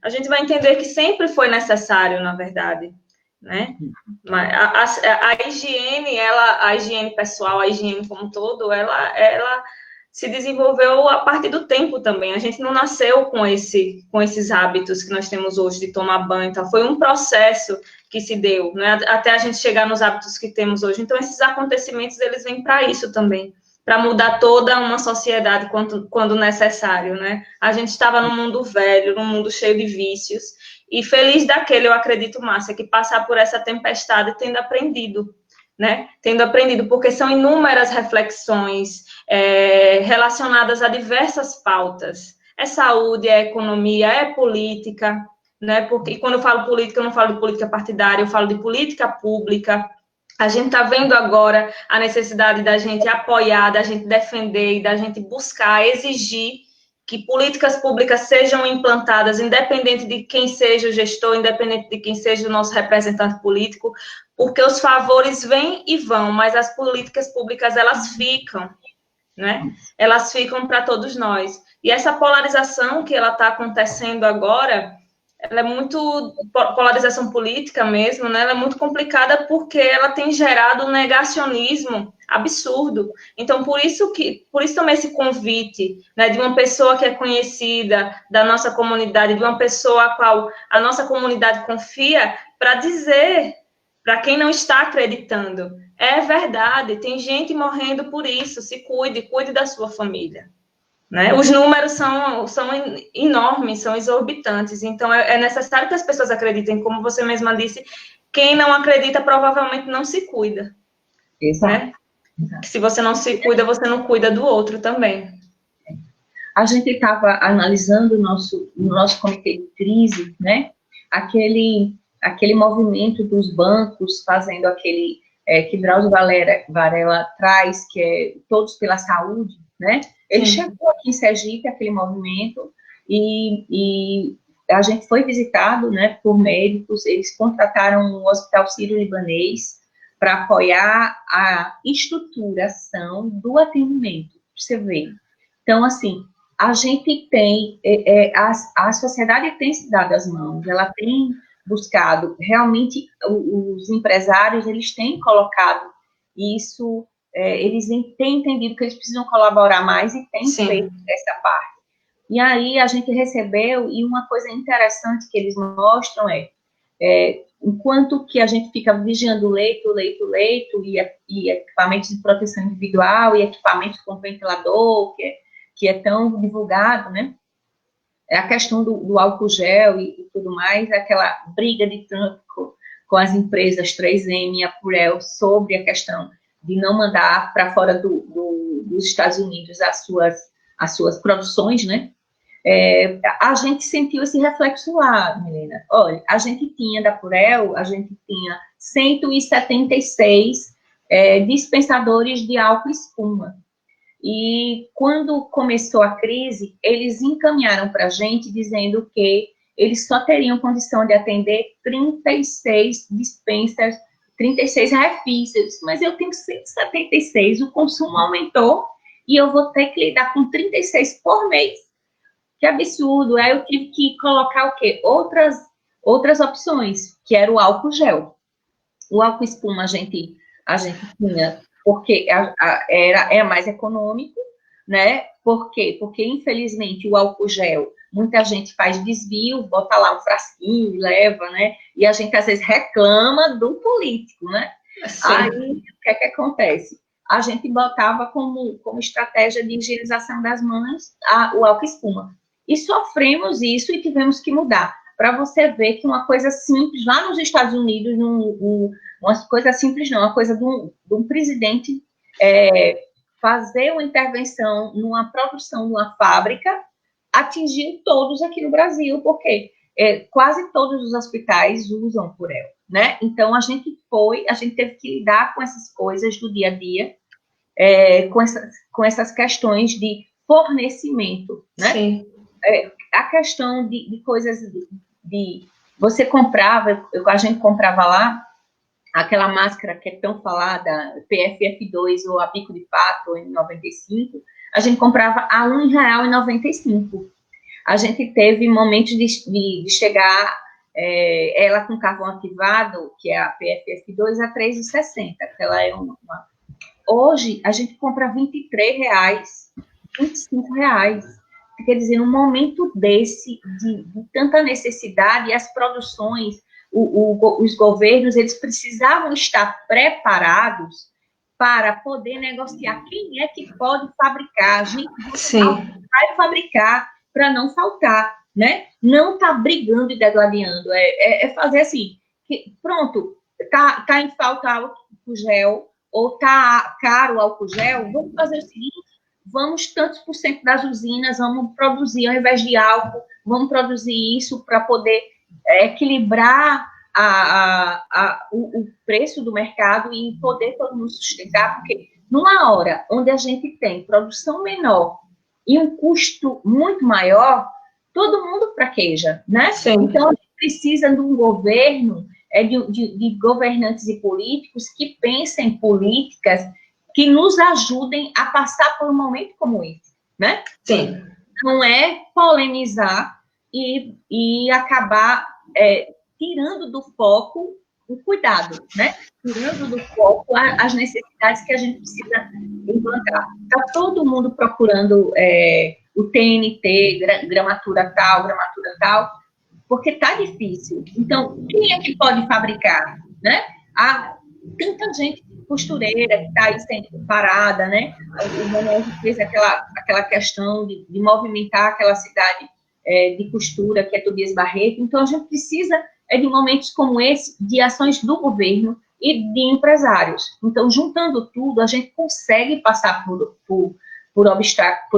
a gente vai entender que sempre foi necessário, na verdade, né? Mas a higiene, a higiene pessoal, a higiene como um todo, ela se desenvolveu a partir do tempo também. A gente não nasceu com esses hábitos que nós temos hoje de tomar banho, então foi um processo que se deu, né, até a gente chegar nos hábitos que temos hoje. Então, esses acontecimentos, eles vêm para isso também, para mudar toda uma sociedade quando necessário, né? A gente estava num mundo velho, num mundo cheio de vícios, e feliz daquele, eu acredito, Márcia, que passar por essa tempestade tendo aprendido, né? Tendo aprendido, porque são inúmeras reflexões relacionadas a diversas pautas. É saúde, é economia, é política, né? Porque quando eu falo política, eu não falo de política partidária, eu falo de política pública. A gente está vendo agora a necessidade da gente apoiar, da gente defender e da gente buscar, exigir que políticas públicas sejam implantadas, independente de quem seja o gestor, independente de quem seja o nosso representante político, porque os favores vêm e vão, mas as políticas públicas, elas ficam, né? Elas ficam para todos nós. E essa polarização que ela está acontecendo agora, ela é muito polarização política mesmo, né? Ela é muito complicada porque ela tem gerado um negacionismo absurdo. Então, por isso também esse convite, né, de uma pessoa que é conhecida da nossa comunidade, de uma pessoa a qual a nossa comunidade confia, para dizer para quem não está acreditando, é verdade, tem gente morrendo por isso, se cuide da sua família. Né? Os números são enormes, são exorbitantes, então é necessário que as pessoas acreditem, como você mesma disse, quem não acredita provavelmente não se cuida. Exato. Né? Se você não se cuida, você não cuida do outro também. A gente estava analisando no nosso comitê de crise, né, aquele movimento dos bancos fazendo aquele que Drauzio Varela traz, que é Todos pela Saúde, né? Ele chegou aqui em Sergipe, aquele movimento, e a gente foi visitado, né, por médicos. Eles contrataram o Hospital Sírio-Libanês para apoiar a estruturação do atendimento, para você ver. Então, assim, a gente tem, a sociedade tem se dado as mãos, ela tem buscado, realmente, os empresários, eles têm colocado isso, eles têm entendido que eles precisam colaborar mais e têm feito essa parte. E aí a gente recebeu, e uma coisa interessante que eles mostram enquanto que a gente fica vigiando leito, e equipamentos de proteção individual, e equipamentos com ventilador, que é tão divulgado, né? É a questão do álcool gel e tudo mais, aquela briga de Trump com as empresas 3M e a Purell sobre a questão de não mandar para fora dos Estados Unidos as suas produções, né? A gente sentiu esse reflexo lá, Milena. Olha, a gente tinha da Purell, a gente tinha 176 dispensadores de álcool espuma. E quando começou a crise, eles encaminharam para a gente dizendo que eles só teriam condição de atender 36 dispensers, 36 refis. Eu disse, mas eu tenho 176, o consumo aumentou e eu vou ter que lidar com 36 por mês. Que absurdo. Aí eu tive que colocar o quê? Outras opções, que era o álcool gel. O álcool espuma a gente tinha, porque era mais econômico, né? Por quê? Porque, infelizmente, o álcool gel, muita gente faz desvio, bota lá um frasquinho e leva, né? E a gente, às vezes, reclama do político, né? Sim. Aí, o que é que acontece? A gente botava como estratégia de higienização das mãos o álcool espuma. E sofremos isso e tivemos que mudar. Para você ver que uma coisa simples, lá nos Estados Unidos, uma coisa simples não, uma coisa de um presidente fazer uma intervenção numa produção de uma fábrica, atingiu todos aqui no Brasil, porque quase todos os hospitais usam Purell, né? Então, a gente teve que lidar com essas coisas do dia a dia, com essas questões de fornecimento, né? Sim. A questão de coisas você comprava, a gente comprava lá aquela máscara que é tão falada, PFF2 ou a bico de pato N95, a gente comprava a R$ 1,95. A gente teve momentos de chegar ela com carvão ativado, que é a PFF2, a R$ 3,60. Ela é Hoje, a gente compra R$ 23, R$ 25. Quer dizer, num momento desse, de tanta necessidade, e as produções, os governos, eles precisavam estar preparados para poder negociar quem é que pode fabricar. A gente vai fabricar para não faltar, né? Não está brigando e degladiando. Fazer assim, pronto, tá em falta álcool gel, ou tá caro o álcool gel, vamos fazer o seguinte, vamos tantos por cento das usinas, vamos produzir, ao invés de álcool, vamos produzir isso para poder equilibrar o preço do mercado e poder todo mundo sustentar, porque numa hora onde a gente tem produção menor e um custo muito maior, todo mundo fraqueja, né? Sim. Então, a gente precisa de um governo, de governantes e políticos que pensem políticas que nos ajudem a passar por um momento como esse, né? Sim. Não é polemizar e acabar tirando do foco o cuidado, né? Tirando do foco as necessidades que a gente precisa implantar. Está todo mundo procurando o TNT, gramatura tal, porque está difícil. Então, quem é que pode fabricar, né? Há tanta gente costureira que está aí sempre parada, né? O Manuel fez aquela questão de movimentar aquela cidade de costura, que é Tobias Barreto. Então, a gente precisa de momentos como esse, de ações do governo e de empresários. Então, juntando tudo, a gente consegue passar por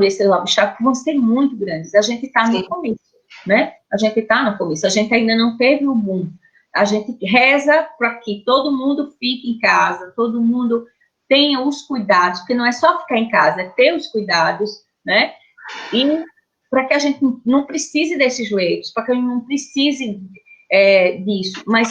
esses obstáculos que vão ser muito grandes. A gente está no começo, né? A gente está no começo, a gente ainda não teve o boom. A gente reza para que todo mundo fique em casa, todo mundo tenha os cuidados, porque não é só ficar em casa, é ter os cuidados, né? E para que a gente não precise desses leitos, para que a gente não precise disso. Mas,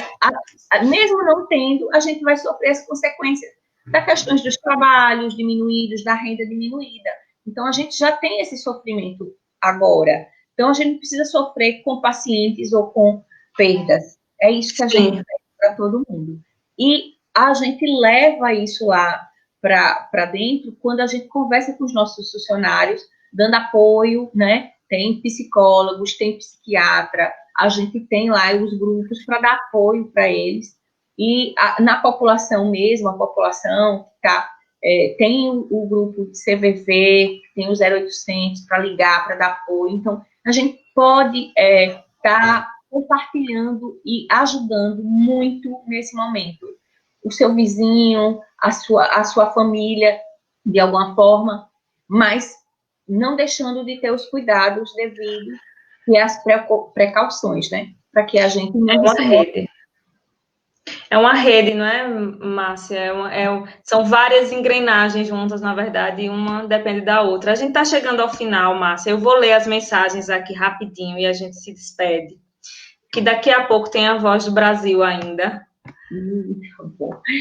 mesmo não tendo, a gente vai sofrer as consequências das questões dos trabalhos diminuídos, da renda diminuída. Então, a gente já tem esse sofrimento agora. Então, a gente não precisa sofrer com pacientes ou com perdas. É isso que a gente pede para todo mundo. E a gente leva isso lá para dentro quando a gente conversa com os nossos funcionários, dando apoio, né? Tem psicólogos, tem psiquiatra, a gente tem lá os grupos para dar apoio para eles. E na população mesmo, a população que tá, tem o grupo de CVV, tem o 0800 para ligar, para dar apoio. Então, a gente pode estar compartilhando e ajudando muito nesse momento. O seu vizinho, a sua família, de alguma forma, mas não deixando de ter os cuidados devidos e as precauções, né? Para que a gente não... É uma rede, não é, Márcia? São várias engrenagens juntas, na verdade, e uma depende da outra. A gente está chegando ao final, Márcia. Eu vou ler as mensagens aqui rapidinho e a gente se despede. Que daqui a pouco tem a Voz do Brasil ainda.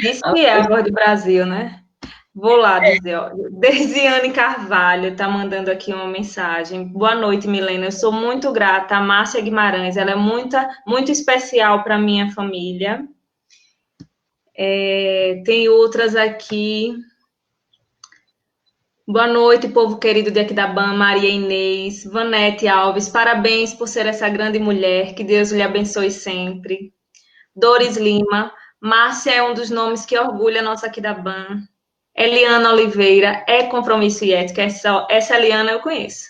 Diz que é a Voz do Brasil, né? Vou lá dizer, ó. Desiane Carvalho está mandando aqui uma mensagem. Boa noite, Milena. Eu sou muito grata a Márcia Guimarães. Ela é muito especial para a minha família. Tem outras aqui. Boa noite, povo querido de Aquidabã, Maria Inês, Vanete Alves. Parabéns por ser essa grande mulher. Que Deus lhe abençoe sempre. Doris Lima. Márcia é um dos nomes que orgulha a nossa Aquidabã. Eliana Oliveira, é compromisso e ética. Essa Eliana eu conheço.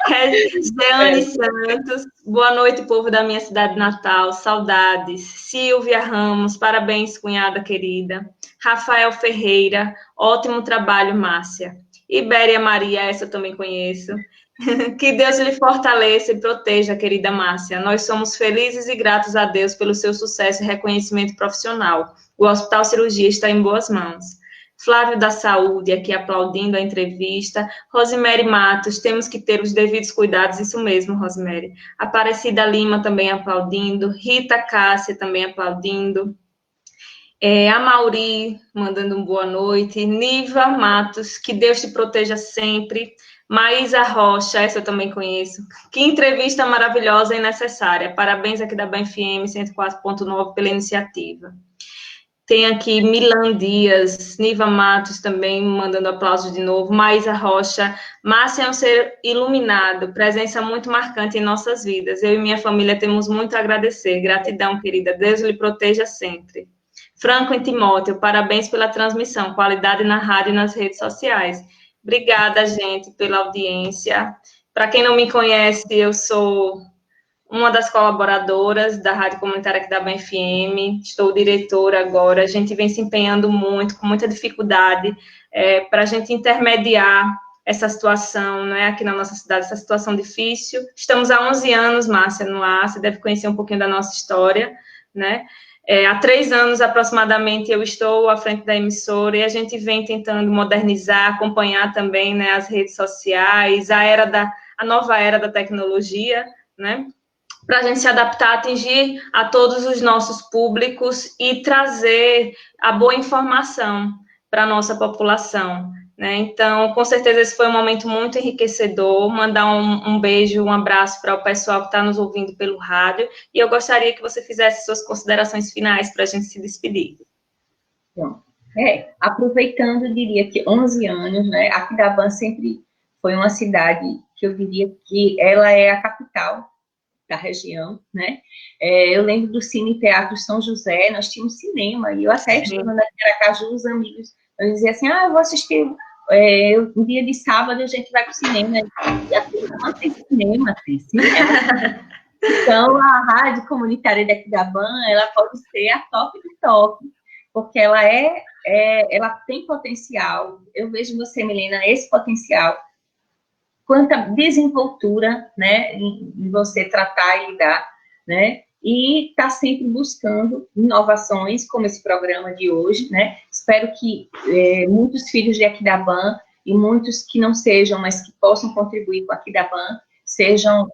Jeane Santos, boa noite, povo da minha cidade natal, saudades. Silvia Ramos, parabéns, cunhada querida. Rafael Ferreira, ótimo trabalho, Márcia. Ibéria Maria, essa eu também conheço. Que Deus lhe fortaleça e proteja, querida Márcia. Nós somos felizes e gratos a Deus pelo seu sucesso e reconhecimento profissional. O Hospital Cirurgia está em boas mãos. Flávio da Saúde, aqui aplaudindo a entrevista. Rosemary Matos, temos que ter os devidos cuidados, isso mesmo, Rosemary. Aparecida Lima também aplaudindo. Rita Cássia também aplaudindo. A Mauri, mandando uma boa noite. Niva Matos, que Deus te proteja sempre. Maísa Rocha, essa eu também conheço. Que entrevista maravilhosa e necessária. Parabéns aqui da Bem FM 104.9 pela iniciativa. Tem aqui Milan Dias, Niva Matos também mandando aplausos de novo. Maísa Rocha. Márcia é um ser iluminado, presença muito marcante em nossas vidas. Eu e minha família temos muito a agradecer. Gratidão, querida. Deus lhe proteja sempre. Franco e Timóteo, parabéns pela transmissão. Qualidade na rádio e nas redes sociais. Obrigada, gente, pela audiência. Para quem não me conhece, eu sou uma das colaboradoras da Rádio Comunitária aqui da Bem FM, estou diretora agora. A gente vem se empenhando muito, com muita dificuldade, para a gente intermediar essa situação, não é, aqui na nossa cidade, essa situação difícil. Estamos há 11 anos, Márcia, no ar, você deve conhecer um pouquinho da nossa história, né? Há 3 anos, aproximadamente, eu estou à frente da emissora e a gente vem tentando modernizar, acompanhar também, né, as redes sociais, a nova era da tecnologia, né, para a gente se adaptar, atingir a todos os nossos públicos e trazer a boa informação para a nossa população, né? Então, com certeza, esse foi um momento muito enriquecedor. Mandar um beijo, um abraço para o pessoal que está nos ouvindo pelo rádio. E eu gostaria que você fizesse suas considerações finais para a gente se despedir. Então, aproveitando, eu diria que 11 anos, né? Aquidauã sempre foi uma cidade que eu diria que ela é a capital da região, né? Eu lembro do Cine Teatro São José, nós tínhamos cinema, e eu até estudando aqui em Aracaju, os amigos, eu dizia assim, eu vou assistir, um dia de sábado a gente vai para o cinema, e aqui não tem cinema, tem cinema. Então, a rádio comunitária de Aquidauã, ela pode ser a top do top, porque ela tem potencial, eu vejo você, Milena, esse potencial, quanta desenvoltura, né, em você tratar e lidar, né, e está sempre buscando inovações, como esse programa de hoje, né, espero que muitos filhos de Aquidauã e muitos que não sejam, mas que possam contribuir com Aquidauã, sejam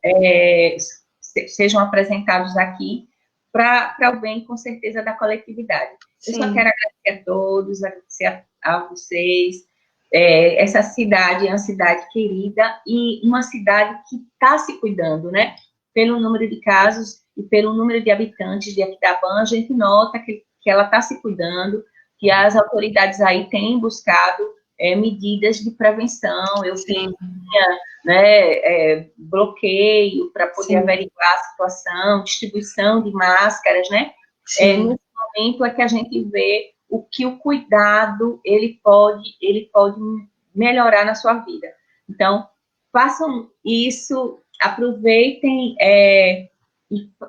apresentados aqui para o bem, com certeza, da coletividade. Sim. Eu só quero agradecer a todos, agradecer a vocês. Essa cidade é uma cidade querida e uma cidade que está se cuidando, né? Pelo número de casos e pelo número de habitantes de Aquidauã, a gente nota que ela está se cuidando, que as autoridades aí têm buscado medidas de prevenção. Eu tinha, né, bloqueio para poder averiguar a situação, distribuição de máscaras, né? Nesse momento é que a gente vê o que o cuidado ele pode melhorar na sua vida. Então, façam isso, aproveitem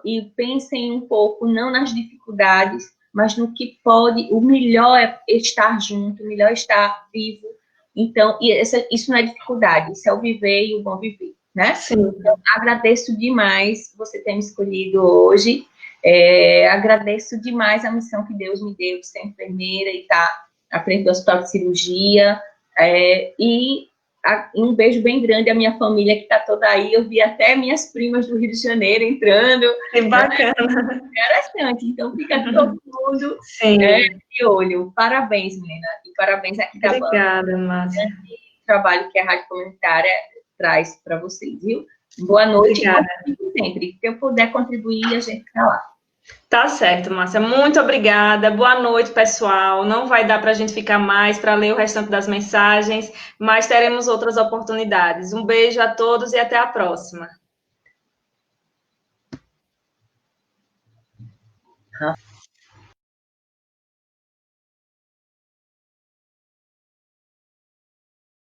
e pensem um pouco, não nas dificuldades, mas no que pode, o melhor é estar junto, o melhor é estar vivo. Então, isso não é dificuldade, isso é o viver e o bom viver, né? Sim. Então, agradeço demais você ter me escolhido hoje. Agradeço demais a missão que Deus me deu de ser enfermeira e estar à frente do hospital de cirurgia, e um beijo bem grande à minha família que está toda aí. Eu vi até minhas primas do Rio de Janeiro entrando. Que bacana. Interessante, então fica todo mundo de olho. Parabéns, menina, e parabéns aqui da Aquidauã. Obrigada, Márcia. O trabalho que a Rádio Comunitária traz para vocês, viu? Boa noite. Obrigada. Sempre. Se eu puder contribuir, a gente está lá. Tá certo, Márcia. Muito obrigada. Boa noite, pessoal. Não vai dar para a gente ficar mais para ler o restante das mensagens, mas teremos outras oportunidades. Um beijo a todos e até a próxima.